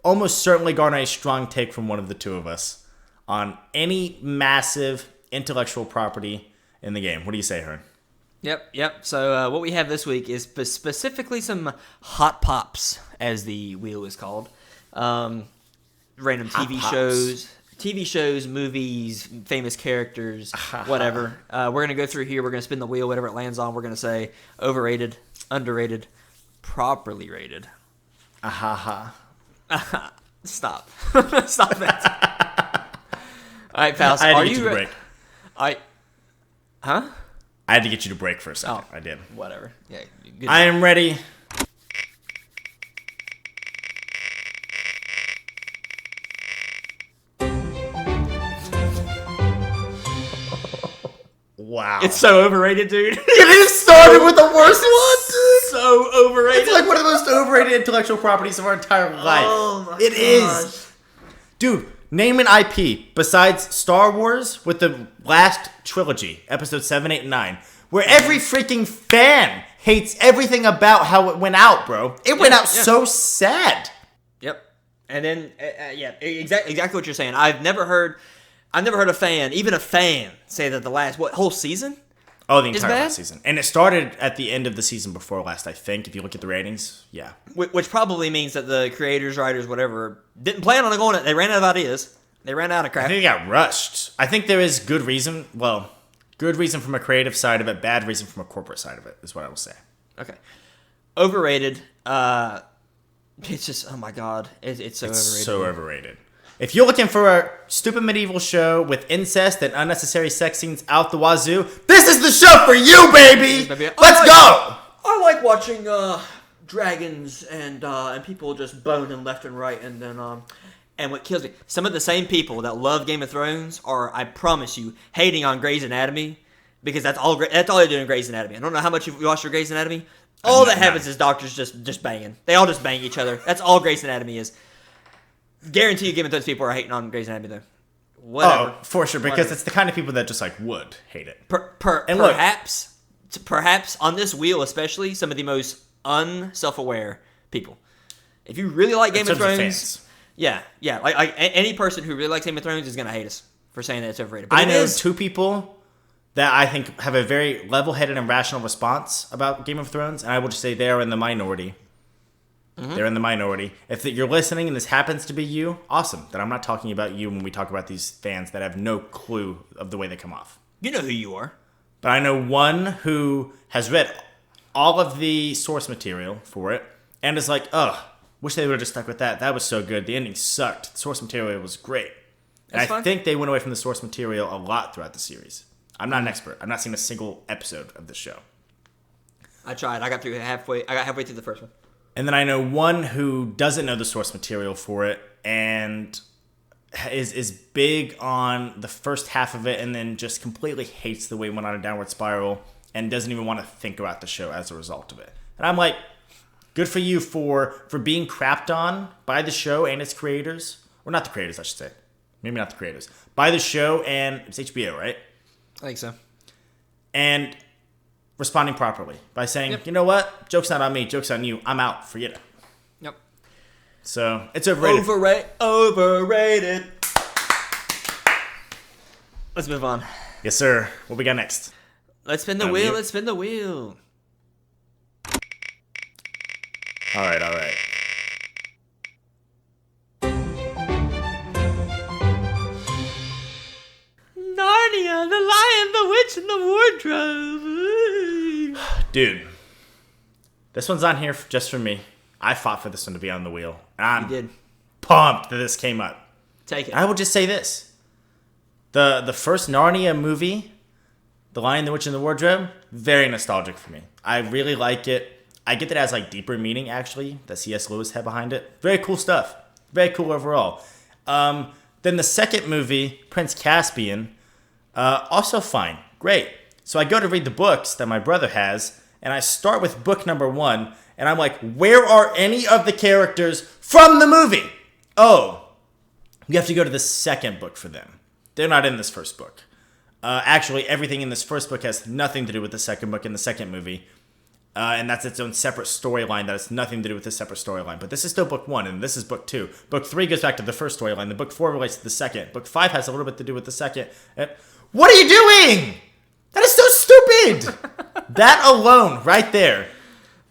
almost certainly garner a strong take from one of the two of us on any massive intellectual property in the game. What do you say, Hern? Yep. So what we have this week is specifically some hot pops, as the wheel is called. Random TV shows, movies, famous characters, whatever. We're going to go through here. We're going to spin the wheel. Whatever it lands on, we're going to say overrated, underrated, properly rated. Stop. Stop it. All right, pals. I had to get you to break. Huh? I had to get you to break for a second. Oh, I did. Whatever. Yeah. Good. I am ready. Wow. It's so overrated, dude. You started with the worst one, dude. So overrated. It's like one of the most overrated intellectual properties of our entire life. Oh my It is. Dude, name an IP besides Star Wars with the last trilogy, episode 7, 8, and 9, where every freaking fan hates everything about how it went out, bro. It went out so sad. Yep. And then, exactly what you're saying. I've never heard a fan, even a fan, say that the last, whole season? Oh, the entire last season. And it started at the end of the season before last, I think, if you look at the ratings. Yeah. Which probably means that the creators, writers, whatever, didn't plan on it going. They ran out of ideas. They ran out of crap. I think they got rushed. I think there is good reason. Well, good reason from a creative side of it, bad reason from a corporate side of it, is what I will say. Okay. Overrated. It's just, oh my God. It's so overrated. So overrated. If you're looking for a stupid medieval show with incest and unnecessary sex scenes out the wazoo, this is the show for you, baby! Let's go! I like watching dragons and people just boning left and right, and then and what kills me, some of the same people that love Game of Thrones are, I promise you, hating on Grey's Anatomy, because that's all they do in Grey's Anatomy. I don't know how much you've watched your Grey's Anatomy. All that happens is doctors just banging. They all just bang each other. That's all Grey's Anatomy is. Guarantee you Game of Thrones people are hating on Grey's Anatomy, though. Whatever. Oh, for sure, because it's the kind of people that just, like, would hate it. Perhaps on this wheel especially, some of the most unself-aware people. If you really like Game of Thrones... Yeah. Like any person who really likes Game of Thrones is going to hate us for saying that it's overrated. But I know two people that I think have a very level-headed and rational response about Game of Thrones, and I will just say they are in the minority. Mm-hmm. They're in the minority. If you're listening and this happens to be you, awesome. Then I'm not talking about you when we talk about these fans that have no clue of the way they come off. You know who you are. But I know one who has read all of the source material for it and is like, wish they would have just stuck with that. That was so good. The ending sucked. The source material was great. And I think they went away from the source material a lot throughout the series. I'm not an expert. I've not seen a single episode of the show. I tried. I got halfway through the first one. And then I know one who doesn't know the source material for it and is big on the first half of it and then just completely hates the way it went on a downward spiral and doesn't even want to think about the show as a result of it. And I'm like, good for you for being crapped on by the show and its creators. Or not the creators, I should say. Maybe not the creators. By the show and it's HBO, right? I think so. And responding properly by saying, You know what? Joke's not on me. Joke's on you. I'm out. Forget it. Yep. So, it's overrated. Overrated. Let's move on. Yes, sir. What we got next? Let's spin the wheel. Let's spin the wheel. All right. Narnia, the Lion, the Witch, and the Wardrobe. Dude, this one's on here just for me. I fought for this one to be on the wheel. I'm You did. pumped that this came up. Take it. I will just say this. The first Narnia movie, The Lion, the Witch, and the Wardrobe, very nostalgic for me. I really like it. I get that it has like deeper meaning, actually, that C.S. Lewis had behind it. Very cool stuff. Very cool overall. Then the second movie, Prince Caspian, also fine. Great. So I go to read the books that my brother has, and I start with book number 1, and I'm like, where are any of the characters from the movie? Oh, you have to go to the second book for them. They're not in this first book. Actually, everything in this first book has nothing to do with the second book and the second movie. And that's its own separate storyline that has nothing to do with the separate storyline. But this is still book 1, and this is book 2. Book 3 goes back to the first storyline. The book 4 relates to the second. Book 5 has a little bit to do with the second. What are you doing? That is so stupid! That alone, right there,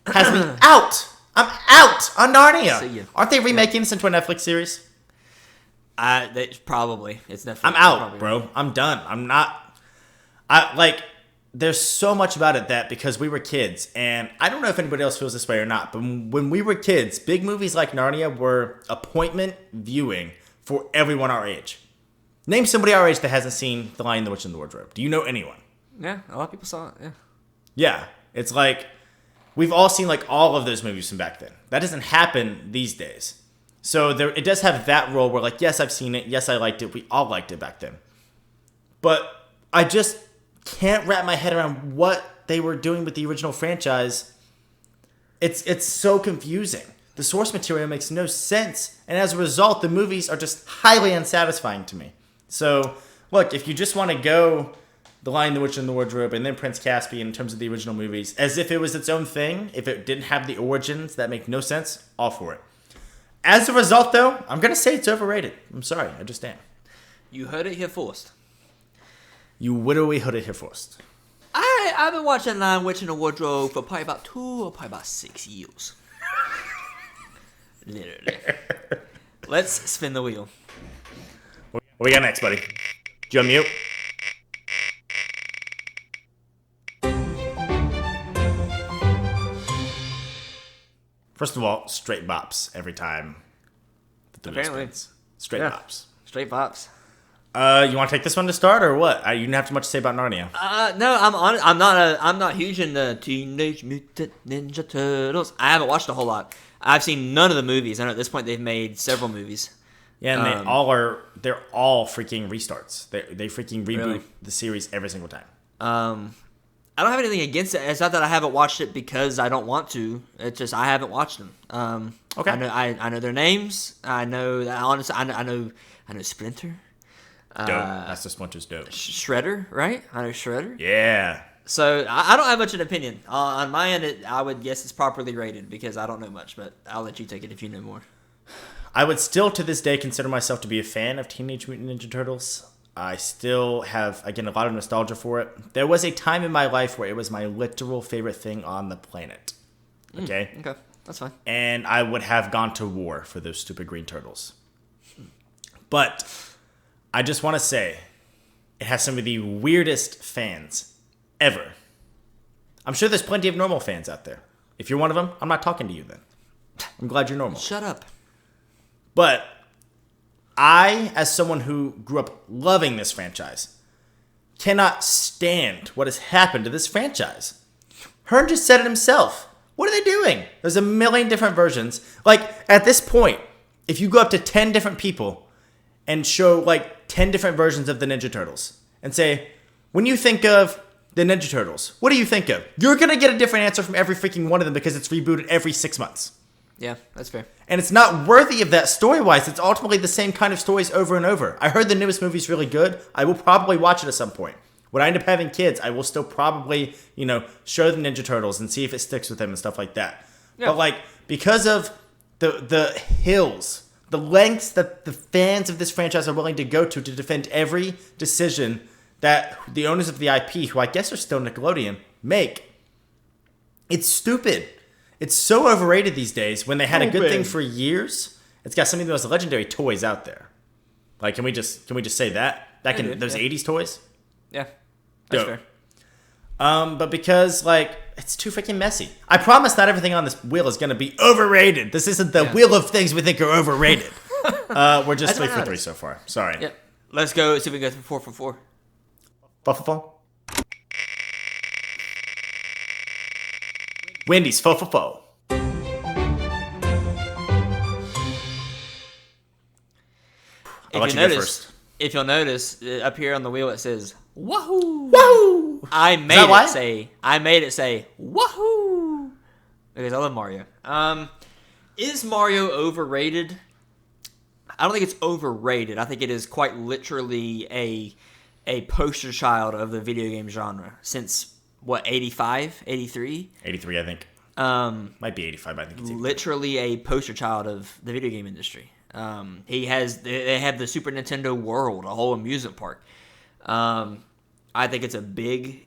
has me out. I'm out on Narnia. See ya. Aren't they remaking this into a Netflix series? Probably. It's Netflix. I'm out, Probably. bro. I'm done. There's so much about it that because we were kids, and I don't know if anybody else feels this way or not, but when we were kids, big movies like Narnia were appointment viewing for everyone our age. Name somebody our age that hasn't seen The Lion, the Witch, and the Wardrobe. Do you know anyone? Yeah, a lot of people saw it. Yeah. Yeah, it's like we've all seen like all of those movies from back then. That doesn't happen these days. So it does have that role where like, yes, I've seen it. Yes, I liked it. We all liked it back then. But I just can't wrap my head around what they were doing with the original franchise. It's so confusing. The source material makes no sense. And as a result, the movies are just highly unsatisfying to me. So, look, if you just want to go The Lion, the Witch, and the Wardrobe, and then Prince Caspian in terms of the original movies, as if it was its own thing, if it didn't have the origins that make no sense, all for it. As a result, though, I'm going to say it's overrated. I'm sorry, I just am. You heard it here first. You literally heard it here first. I've been watching Lion, Witch, and the Wardrobe for probably about 2 or probably about 6 years. Literally. Let's spin the wheel. What we got next, buddy? Do you unmute? First of all, straight bops every time. Apparently. Straight bops. Straight bops. You want to take this one to start, or what? You didn't have too much to say about Narnia. No, I'm not huge into Teenage Mutant Ninja Turtles. I haven't watched a whole lot. I've seen none of the movies. I know at this point they've made several movies. Yeah, and they're all freaking restarts. They freaking reboot the series every single time. I don't have anything against it. It's not that I haven't watched it because I don't want to. It's just I haven't watched them. Okay. I know their names. I know that honestly. I know Splinter. Dope. That's the Splinter's dope. Shredder, right? I know Shredder. Yeah. So I don't have much of an opinion. On my end, I would guess it's properly rated because I don't know much, but I'll let you take it if you know more. I would still to this day consider myself to be a fan of Teenage Mutant Ninja Turtles. I still have, again, a lot of nostalgia for it. There was a time in my life where it was my literal favorite thing on the planet. Okay? Okay, that's fine. And I would have gone to war for those stupid green turtles. But I just want to say, it has some of the weirdest fans ever. I'm sure there's plenty of normal fans out there. If you're one of them, I'm not talking to you then. I'm glad you're normal. Shut up. But I, as someone who grew up loving this franchise, cannot stand what has happened to this franchise. Hern just said it himself. What are they doing? There's a million different versions. Like, at this point, if you go up to 10 different people and show, like, 10 different versions of the Ninja Turtles and say, when you think of the Ninja Turtles, what do you think of? You're going to get a different answer from every freaking one of them because it's rebooted every 6 months. Yeah, that's fair. And it's not worthy of that story-wise. It's ultimately the same kind of stories over and over. I heard the newest movie's really good. I will probably watch it at some point. When I end up having kids, I will still probably, show them Ninja Turtles and see if it sticks with them and stuff like that. Yeah. But, like, because of the hills, the lengths that the fans of this franchise are willing to go to defend every decision that the owners of the IP, who I guess are still Nickelodeon, make, it's stupid. It's so overrated these days when they had a good thing for years. It's got some of the most legendary toys out there. Like, can we just say that? Back in those 80s toys? Yeah. That's Dope. fair. But because, like, it's too freaking messy. I promise not everything on this wheel is going to be overrated. This isn't the wheel of things we think are overrated. We're just 3 for 3 so far. Sorry. Yeah. Let's go. See if we can go 4 for 4. 4 for 4. Wendy's 4 for 4. I'll let you go first. If you'll notice, up here on the wheel it says "Wahoo!" Wahoo! I made it say "Wahoo!" because I love Mario. Is Mario overrated? I don't think it's overrated. I think it is quite literally a poster child of the video game genre since, 85, 83? 83, I think. Might be 85, but I think it's 83. Literally a poster child of the video game industry. They have the Super Nintendo World, a whole amusement park. I think it's a big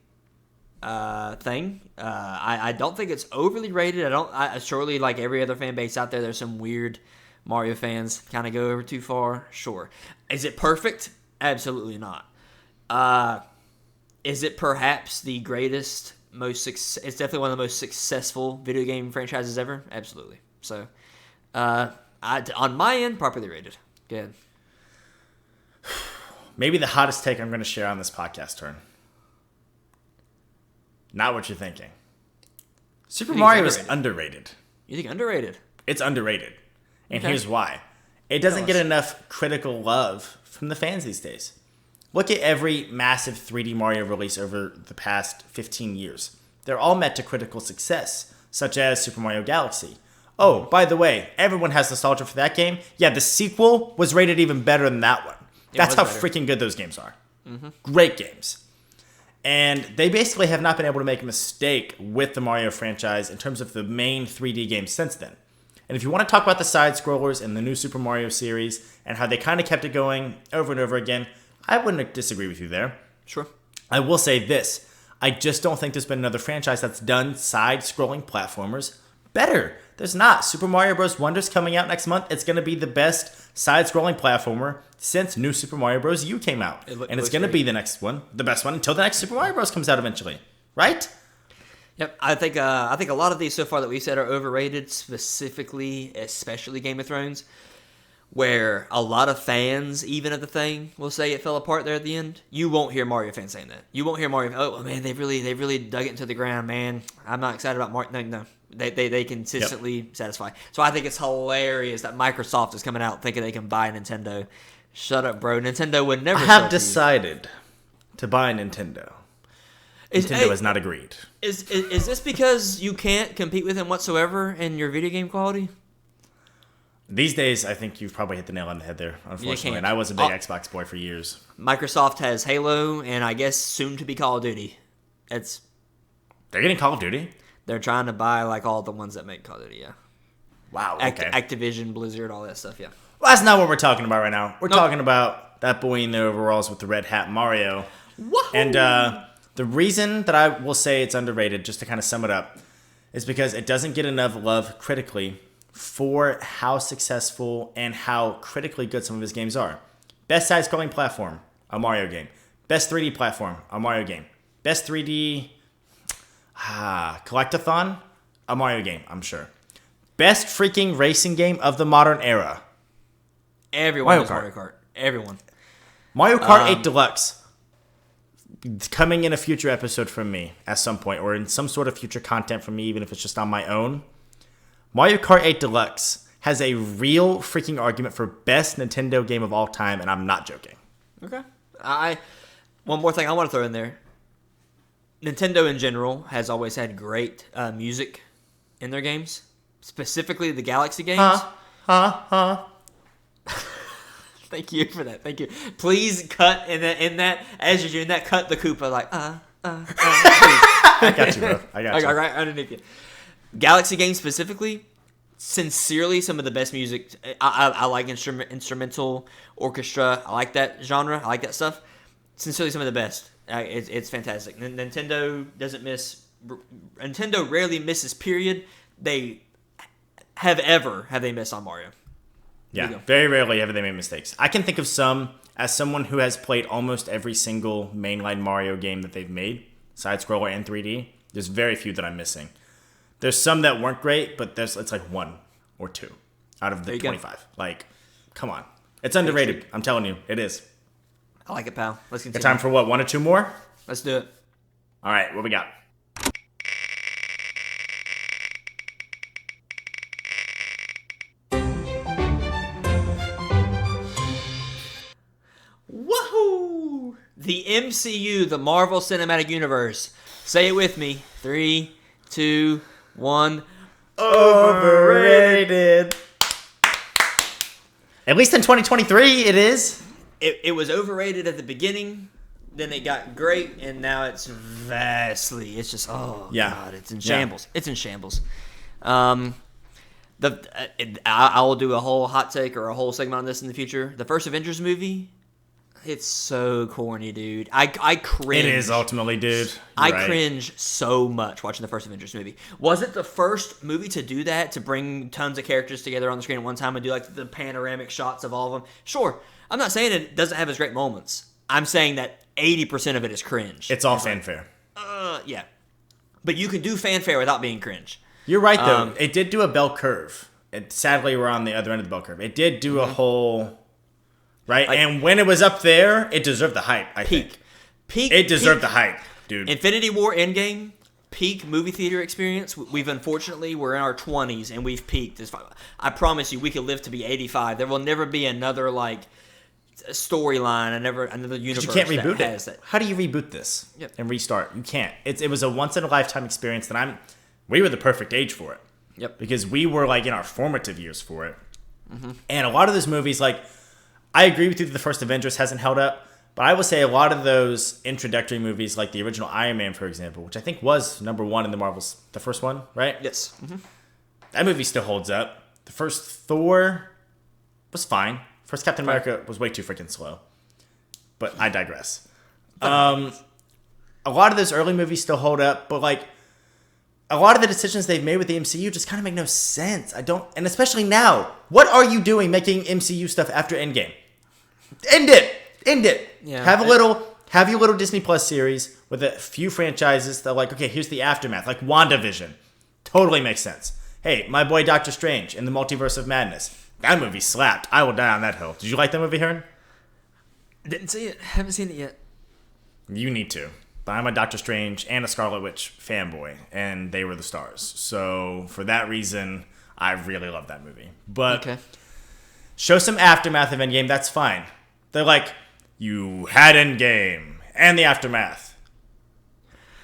thing. I don't think it's overly rated. I surely, like every other fan base out there, there's some weird Mario fans kind of go over too far. Sure. Is it perfect? Absolutely not. Is it perhaps the greatest, it's definitely one of the most successful video game franchises ever? Absolutely. So, on my end, properly rated. Good. Maybe the hottest take I'm going to share on this podcast, Hern. Not what you're thinking. Super Mario is underrated. You think underrated? It's underrated. And Okay. here's why. It doesn't get enough critical love from the fans these days. Look at every massive 3D Mario release over the past 15 years. They're all met to critical success, such as Super Mario Galaxy. Oh, by the way, everyone has nostalgia for that game. Yeah, the sequel was rated even better than that one. That's how freaking good those games are. Mm-hmm. Great games. And they basically have not been able to make a mistake with the Mario franchise in terms of the main 3D games since then. And if you want to talk about the side-scrollers in the new Super Mario series and how they kind of kept it going over and over again, I wouldn't disagree with you there. Sure. I will say this. I just don't think there's been another franchise that's done side-scrolling platformers better. There's not. Super Mario Bros. Wonder's coming out next month. It's going to be the best side-scrolling platformer since New Super Mario Bros. U came out. And it's going to be the next one, the best one, until the next Super Mario Bros. Comes out eventually. Right? Yep. I think a lot of these so far that we said are overrated, especially Game of Thrones, where a lot of fans, even of the thing, will say it fell apart there at the end. You won't hear Mario fans saying that. You won't hear Mario. Oh man, they really dug it into the ground, man. I'm not excited about Mario. No. They consistently satisfy. So I think it's hilarious that Microsoft is coming out thinking they can buy Nintendo. Shut up, bro. Nintendo would never. I have decided to buy Nintendo. Nintendo has not agreed. Is this because you can't compete with them whatsoever in your video game quality? These days, I think you've probably hit the nail on the head there, unfortunately. And I was a big Xbox boy for years. Microsoft has Halo, and I guess soon to be Call of Duty. They're getting Call of Duty? They're trying to buy like all the ones that make Call of Duty, yeah. Wow, okay. Activision, Blizzard, all that stuff, yeah. Well, that's not what we're talking about right now. We're talking about that boy in the overalls with the red hat, Mario. Woohoo! And the reason that I will say it's underrated, just to kind of sum it up, is because it doesn't get enough love critically for how successful and how critically good some of his games are. Best side-scrolling platform, a Mario game. Best 3D platform, a Mario game. Best 3D collectathon, a Mario game, I'm sure. Best freaking racing game of the modern era. Everyone knows Mario Kart. Everyone. Mario Kart 8 Deluxe. Coming in a future episode from me at some point, or in some sort of future content from me, even if it's just on my own. Mario Kart 8 Deluxe has a real freaking argument for best Nintendo game of all time, and I'm not joking. Okay. One more thing I want to throw in there. Nintendo in general has always had great music in their games, specifically the Galaxy games. Thank you for that. Thank you. Please cut in that as you're doing that. Cut the Koopa like I got you, bro. I got you. Right underneath you. Galaxy games specifically, sincerely, some of the best music. I like instrumental orchestra. I like that genre. I like that stuff. Sincerely, some of the best. It's fantastic. Nintendo doesn't miss. Nintendo rarely misses. Period. they have they missed on Mario. Yeah, very rarely have they made mistakes. I can think of some, as someone who has played almost every single mainline Mario game that they've made, side-scroller and 3D, there's very few that I'm missing. There's some that weren't great, but it's like 1 or 2 out of the 25. Go. Like, come on. It's underrated. I'm telling you, it is. I like it, pal. Let's continue. Got time for what, 1 or 2 more? Let's do it. All right, what we got? Woohoo! The MCU, the Marvel Cinematic Universe. Say it with me. 3, 2, 1. Overrated. At least in 2023, it is. It was overrated at the beginning, then it got great, and now it's vastly. It's just, God, it's in shambles. Yeah. It's in shambles. I will do a whole hot take or a whole segment on this in the future. The first Avengers movie, it's so corny, dude. I cringe. It is ultimately, dude. I cringe so much watching the first Avengers movie. Was it the first movie to do that, to bring tons of characters together on the screen at one time and do like the panoramic shots of all of them? Sure. I'm not saying it doesn't have its great moments. I'm saying that 80% of it is cringe. It's all fanfare. Yeah. But you can do fanfare without being cringe. You're right, though. It did do a bell curve. Sadly, we're on the other end of the bell curve. It did do a whole... Right? Like, and when it was up there, it deserved the hype, I think. It deserved the hype, dude. Infinity War Endgame, peak movie theater experience. We're in our 20s, and we've peaked. I promise you, we could live to be 85. There will never be another, storyline, another universe you can't reboot that has that. How do you reboot this and restart? You can't. It was a once-in-a-lifetime experience that we were the perfect age for it. Yep. Because we were, in our formative years for it. Mm-hmm. And a lot of those movies, I agree with you that the first Avengers hasn't held up, but I will say a lot of those introductory movies, like the original Iron Man, for example, which I think was number 1 in the Marvels, the first one, right? Yes. Mm-hmm. That movie still holds up. The first Thor was fine. First Captain America was way too freaking slow. But I digress. A lot of those early movies still hold up, but a lot of the decisions they've made with the MCU just kind of make no sense. And especially now, what are you doing making MCU stuff after Endgame? End it. Yeah. Have your little Disney Plus series with a few franchises that okay, here's the aftermath, like WandaVision. Totally makes sense. Hey, my boy Doctor Strange in the Multiverse of Madness. That movie slapped. I will die on that hill. Did you like that movie, Hern? Didn't see it. Haven't seen it yet. You need to. But I'm a Doctor Strange and a Scarlet Witch fanboy, and they were the stars. So for that reason, I really love that movie. But show some aftermath of Endgame, that's fine. They're you had Endgame and the aftermath.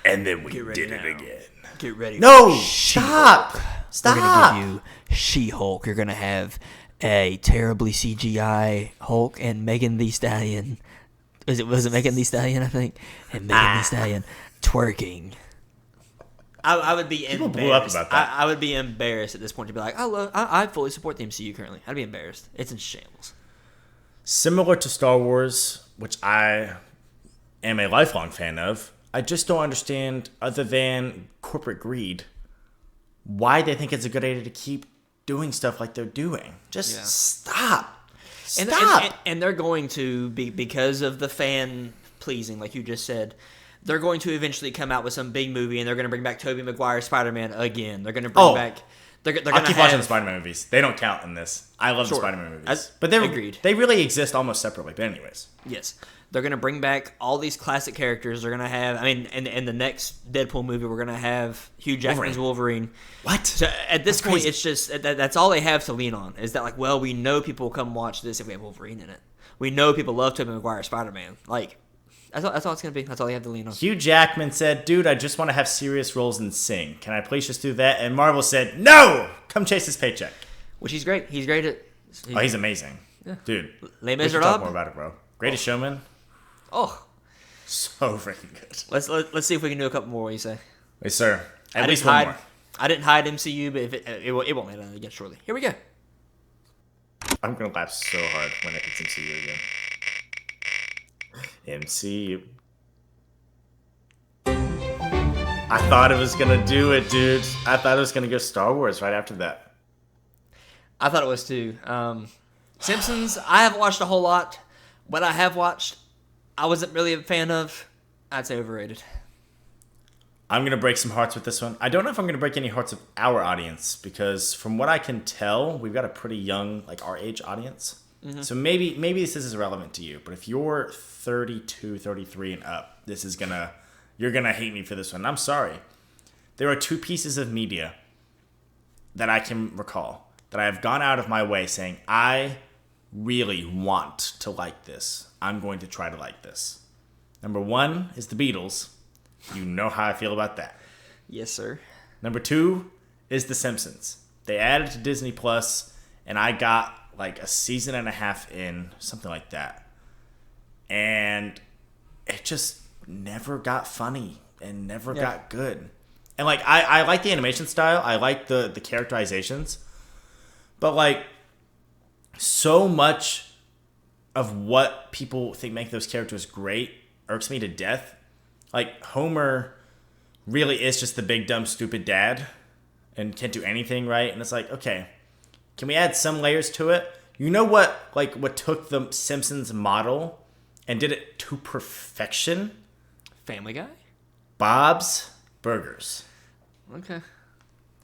And then we did it again. Get ready. No, stop. Stop. We're going to give you She-Hulk. You're going to have a terribly CGI Hulk and Megan Thee Stallion. Was it Megan Thee Stallion, I think? And Megan Thee Stallion twerking. I would be embarrassed. Blew up about that. I would be embarrassed at this point to be like, I fully support the MCU currently. I'd be embarrassed. It's in shambles. Similar to Star Wars, which I am a lifelong fan of, I just don't understand, other than corporate greed, why they think it's a good idea to keep doing stuff like they're doing. Just stop. Stop. And they're going to be, because of the fan pleasing, like you just said, they're going to eventually come out with some big movie, and they're going to bring back Tobey Maguire's Spider-Man again. They're going to bring back... I'll keep watching the Spider-Man movies. They don't count in this. I love the Spider-Man movies. But agreed. They really exist almost separately. But anyways. Yes. They're going to bring back all these classic characters. They're going to have... in the next Deadpool movie, we're going to have Hugh Jackman's Wolverine. What? So at this point, it's just... That's all they have to lean on. Is that we know people will come watch this if we have Wolverine in it. We know people love Tobey Maguire's Spider-Man. That's all it's going to be. That's all you have to lean on. Hugh Jackman said, dude, I just want to have serious roles and sing. Can I please just do that? And Marvel said, no! Come chase his paycheck. Which he's great. He's great at... He's amazing. Yeah. Dude, Les we should talk more about it, bro. Greatest Showman. Oh. So freaking good. Let's see if we can do a couple more, what do you say? Yes, sir. At least one more. I didn't hide MCU, but if it won't land on it again shortly. Here we go. I'm going to laugh so hard when it hits MCU again. MCU. I thought it was gonna do it, dude. I thought it was gonna go Star Wars right after that. I thought it was too. Simpsons, I haven't watched a whole lot. What I have watched, I wasn't really a fan of. I'd say overrated. I'm gonna break some hearts with this one. I don't know if I'm gonna break any hearts of our audience because from what I can tell, we've got a pretty young, like our age audience. Mm-hmm. So maybe this is relevant to you. But if you're 32, 33 and up, you're gonna hate me for this one. I'm sorry. There are two pieces of media that I can recall that I have gone out of my way saying, I really want to like this. I'm going to try to like this. Number one is the Beatles. You know how I feel about that. Yes, sir. Number two is The Simpsons. They added to Disney Plus, and I got like a season and a half in, something like that. And it just never got funny and never got good. And like I like the animation style. I like the characterizations. But like so much of what people think make those characters great irks me to death. Like, Homer really is just the big, dumb, stupid dad and can't do anything right. And it's like, okay, can we add some layers to it? You know what took the Simpsons model and did it to perfection? Family Guy? Bob's Burgers. Okay.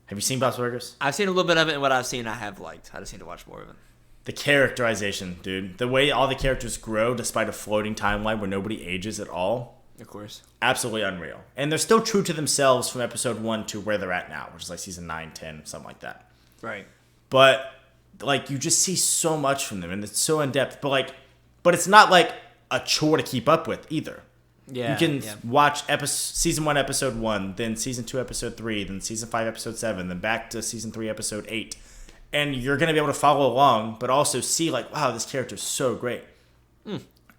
Have you seen Bob's Burgers? I've seen a little bit of it, and what I've seen I have liked. I just need to watch more of it. The characterization, dude. The way all the characters grow despite a floating timeline where nobody ages at all. Of course. Absolutely unreal. And they're still true to themselves from episode 1 to where they're at now, which is like season 9, 10, something like that. Right. But, like, you just see so much from them, and it's so in-depth. But it's not, like, a chore to keep up with, either. Yeah. You can watch season 1, episode 1, then season 2, episode 3, then season 5, episode 7, then back to season 3, episode 8. And you're going to be able to follow along, but also see, like, wow, this character is so great.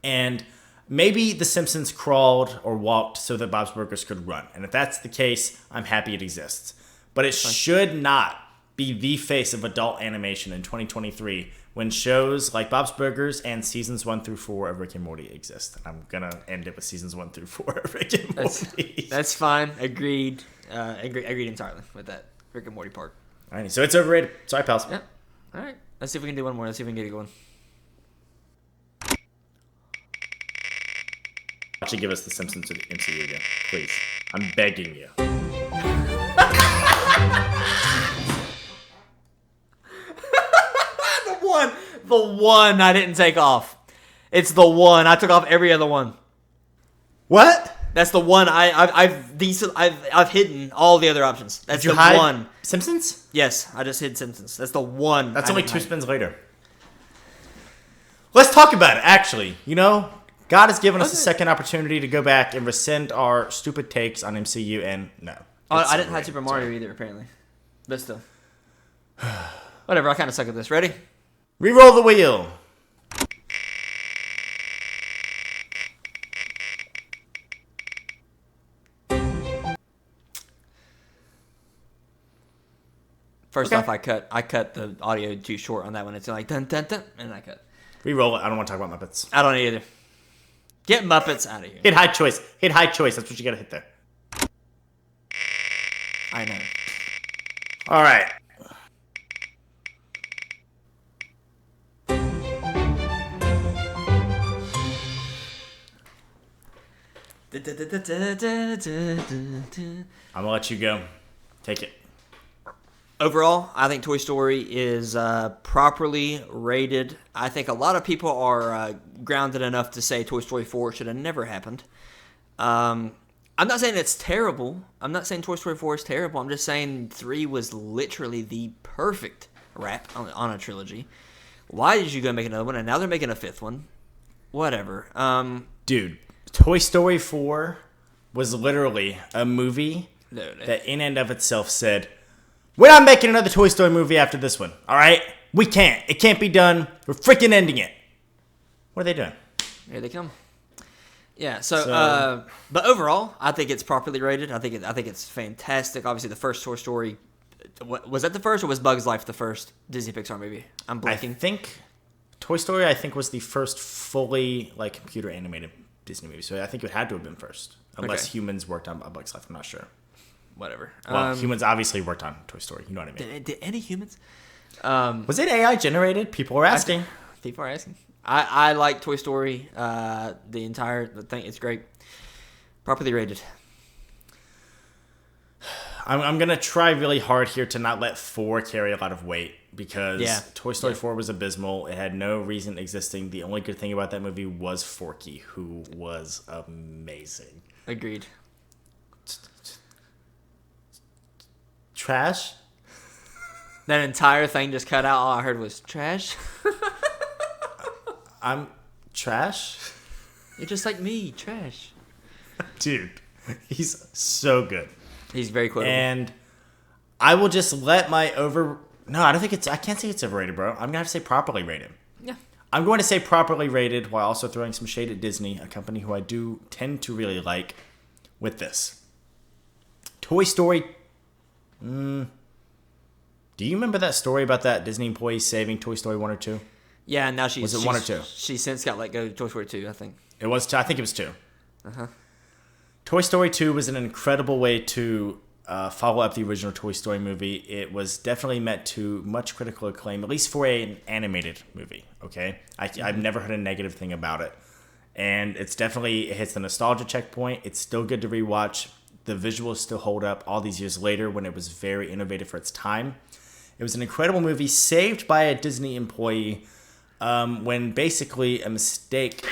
And maybe The Simpsons crawled or walked so that Bob's Burgers could run. And if that's the case, I'm happy it exists. But it should not be the face of adult animation in 2023 when shows like Bob's Burgers and seasons 1 through 4 of Rick and Morty exist. And I'm going to end it with seasons 1 through 4 of Rick and Morty. That's fine. Agreed. Agreed entirely with that Rick and Morty part. All right, so it's overrated. Sorry, pals. Yeah. All right. Let's see if we can do one more. Let's see if we can get it going. Actually, give us The Simpsons to the MCU again, please. I'm begging you. The one I didn't take off. It's the one I took off every other one. What? That's the one I've hidden all the other options. That's the one. Simpsons? Yes, I just hid Simpsons. That's the one. That's only 2 spins later. Let's talk about it. Actually, God has given us a second opportunity to go back and rescind our stupid takes on MCU, and no. I didn't have Super Mario either, apparently. But still. Whatever, I kind of suck at this. Ready? Reroll the wheel. First off, I cut the audio too short on that one. It's like dun dun dun, and I cut. Reroll it. I don't want to talk about Muppets. I don't either. Get Muppets out of here. Hit high choice. Hit high choice. That's what you gotta hit there. I know. All right. I'm gonna let you go. Take it. Overall, I think Toy Story is properly rated. I think a lot of people are grounded enough to say Toy Story 4 should have never happened. I'm not saying it's terrible. I'm not saying Toy Story 4 is terrible. I'm just saying 3 was literally the perfect wrap on a trilogy. Why did you go make another one? And now they're making a 5th one. Whatever. Dude, Toy Story 4 was literally a movie that in and of itself said, we're not making another Toy Story movie after this one, all right? We can't. It can't be done. We're freaking ending it. What are they doing? Here they come. Yeah, so but overall, I think it's properly rated. I think it's fantastic. Obviously, the first Toy Story, was that the first, or was Bug's Life the first Disney Pixar movie? I'm blanking. I think Toy Story, was the first fully computer animated Disney movie. So I think it had to have been first, unless humans worked on A Bug's Life. I'm not sure. whatever. Well, humans obviously worked on Toy Story. You know what I mean? Did any humans? Was it AI generated? People were asking. People are asking. I like Toy Story. The entire thing. It's great. Properly rated. I'm going to try really hard here to not let 4 carry a lot of weight because Toy Story 4 was abysmal. It had no reason existing. The only good thing about that movie was Forky, who was amazing. Agreed. Trash? That entire thing just cut out. All I heard was trash. I'm trash? You're just like me, trash. Dude, he's so good. He's very quotable. And I will just let my No, I don't think I can't say it's overrated, bro. I'm going to have to say properly rated. Yeah. I'm going to say properly rated while also throwing some shade at Disney, a company who I do tend to really like, with this. Toy Story. Do you remember that story about that Disney employee saving Toy Story 1 or 2? Yeah, and now Was it 1 or 2? She since got let go to Toy Story 2, I think. It was 2. I think it was 2. Uh-huh. Toy Story 2 was an incredible way to follow up the original Toy Story movie. It was definitely met to much critical acclaim, at least for an animated movie, okay? I've never heard a negative thing about it. And it hits the nostalgia checkpoint. It's still good to rewatch. The visuals still hold up all these years later when it was very innovative for its time. It was an incredible movie saved by a Disney employee when basically a mistake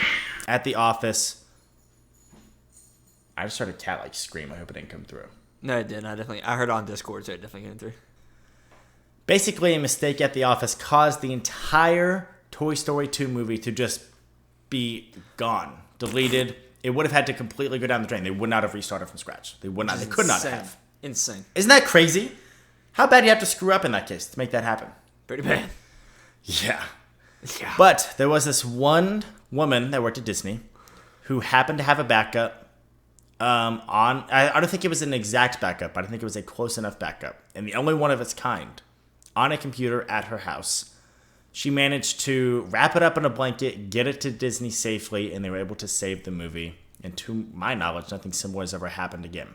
at the office... I just heard a cat scream. I hope it didn't come through. No, it didn't. I heard it on Discord, so it definitely came through. Basically, a mistake at the office caused the entire Toy Story 2 movie to just be gone, deleted. It would have had to completely go down the drain. They would not have restarted from scratch. They would not. They could not have. Insane. Isn't that crazy? How bad do you have to screw up in that case to make that happen? Pretty bad. Yeah. But there was this one woman that worked at Disney who happened to have a backup. I don't think it was an exact backup, but I think it was a close enough backup. And the only one of its kind on a computer at her house. She managed to wrap it up in a blanket, get it to Disney safely, and they were able to save the movie. And to my knowledge, nothing similar has ever happened again.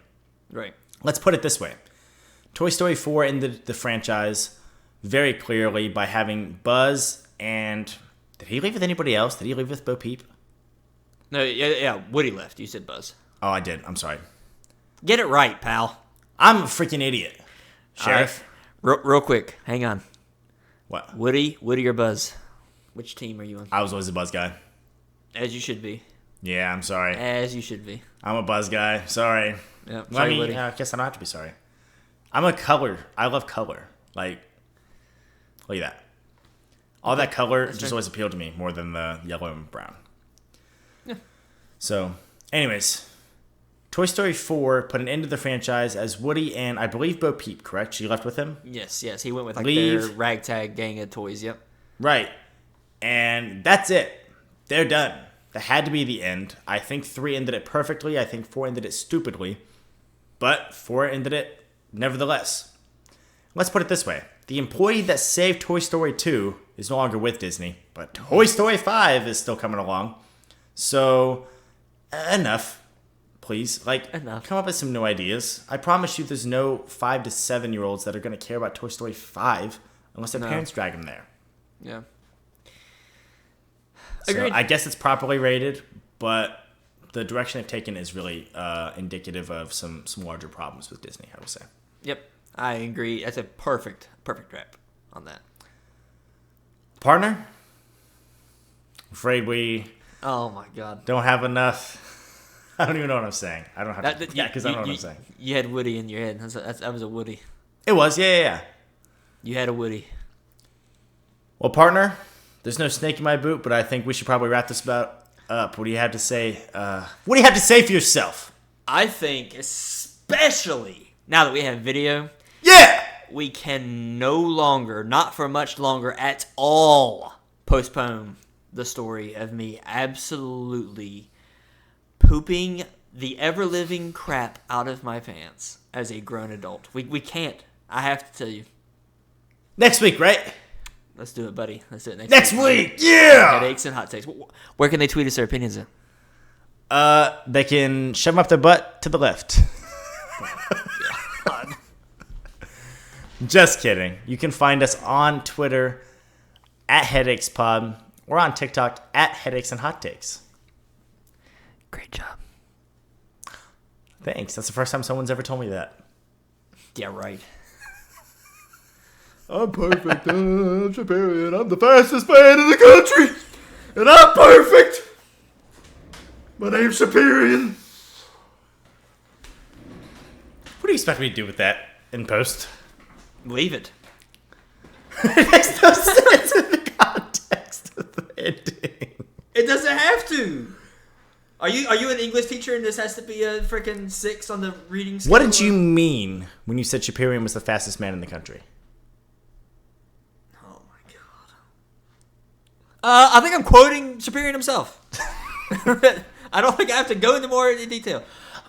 Right. Let's put it this way. Toy Story 4 ended the franchise very clearly by having Buzz and... Did he leave with anybody else? Did he leave with Bo Peep? No, yeah, Woody left. You said Buzz. Oh, I did. I'm sorry. Get it right, pal. I'm a freaking idiot. Sheriff. Right. Real quick. Hang on. What? Woody or Buzz? Which team are you on? I was always a Buzz guy. As you should be. Yeah, I'm sorry. As you should be. I'm a Buzz guy. Sorry. Yeah, well, Woody. I guess I don't have to be sorry. I'm a color. I love color. Look at that. All that color just always appealed to me more than the yellow and brown. Yeah. So, anyways... Toy Story 4 put an end to the franchise as Woody and, I believe, Bo Peep, correct? She left with him? Yes. He went with their ragtag gang of toys, yep. Right. And that's it. They're done. That had to be the end. I think 3 ended it perfectly. I think 4 ended it stupidly. But 4 ended it nevertheless. Let's put it this way. The employee that saved Toy Story 2 is no longer with Disney, but Toy Story 5 is still coming along. So, enough. Please, Enough. Come up with some new ideas. I promise you there's no 5 to 7-year-olds that are going to care about Toy Story 5 unless their parents drag them there. Yeah. So Agreed. I guess it's properly rated, but the direction they've taken is really indicative of some larger problems with Disney, I would say. Yep, I agree. That's a perfect wrap on that. Partner, I'm afraid we Oh my God. don't have enough. I don't even know what I'm saying. I don't have to. Yeah, because I don't know what I'm saying. You had Woody in your head. That was a Woody. It was, yeah. You had a Woody. Well, partner, there's no snake in my boot, but I think we should probably wrap this up. What do you have to say? What do you have to say for yourself? I think, especially now that we have video, Yeah! we can no longer, not for much longer at all, postpone the story of me absolutely pooping the ever-living crap out of my pants as a grown adult. We can't. I have to tell you. Next week, right? Let's do it, buddy. Let's do it Next week! Yeah! Headaches and hot takes. Where can they tweet us their opinions in? They can shove them up their butt to the left. Just kidding. You can find us on Twitter at HeadacheSPod or on TikTok at Headaches and Hot Takes. Great job. Thanks. That's the first time someone's ever told me that. Yeah, right. I'm perfect. I'm Chaperian. I'm the fastest man in the country. And I'm perfect. My name's Chaperian. What do you expect me to do with that in post? Leave it. It makes no sense in the context of the ending. It doesn't have to. Are you an English teacher and this has to be a freaking 6 on the reading scale? What did you mean when you said Chaperian was the fastest man in the country? Oh my god. I think I'm quoting Chaperian himself. I don't think I have to go into more in detail.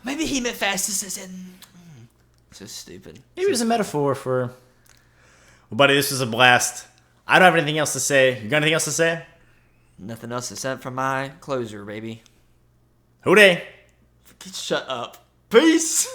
Maybe he meant fastest as in... It's just stupid. Maybe it was a metaphor for... Well, buddy, this was a blast. I don't have anything else to say. You got anything else to say? Nothing else except for my closer, baby. Hooday! Shut up. Peace!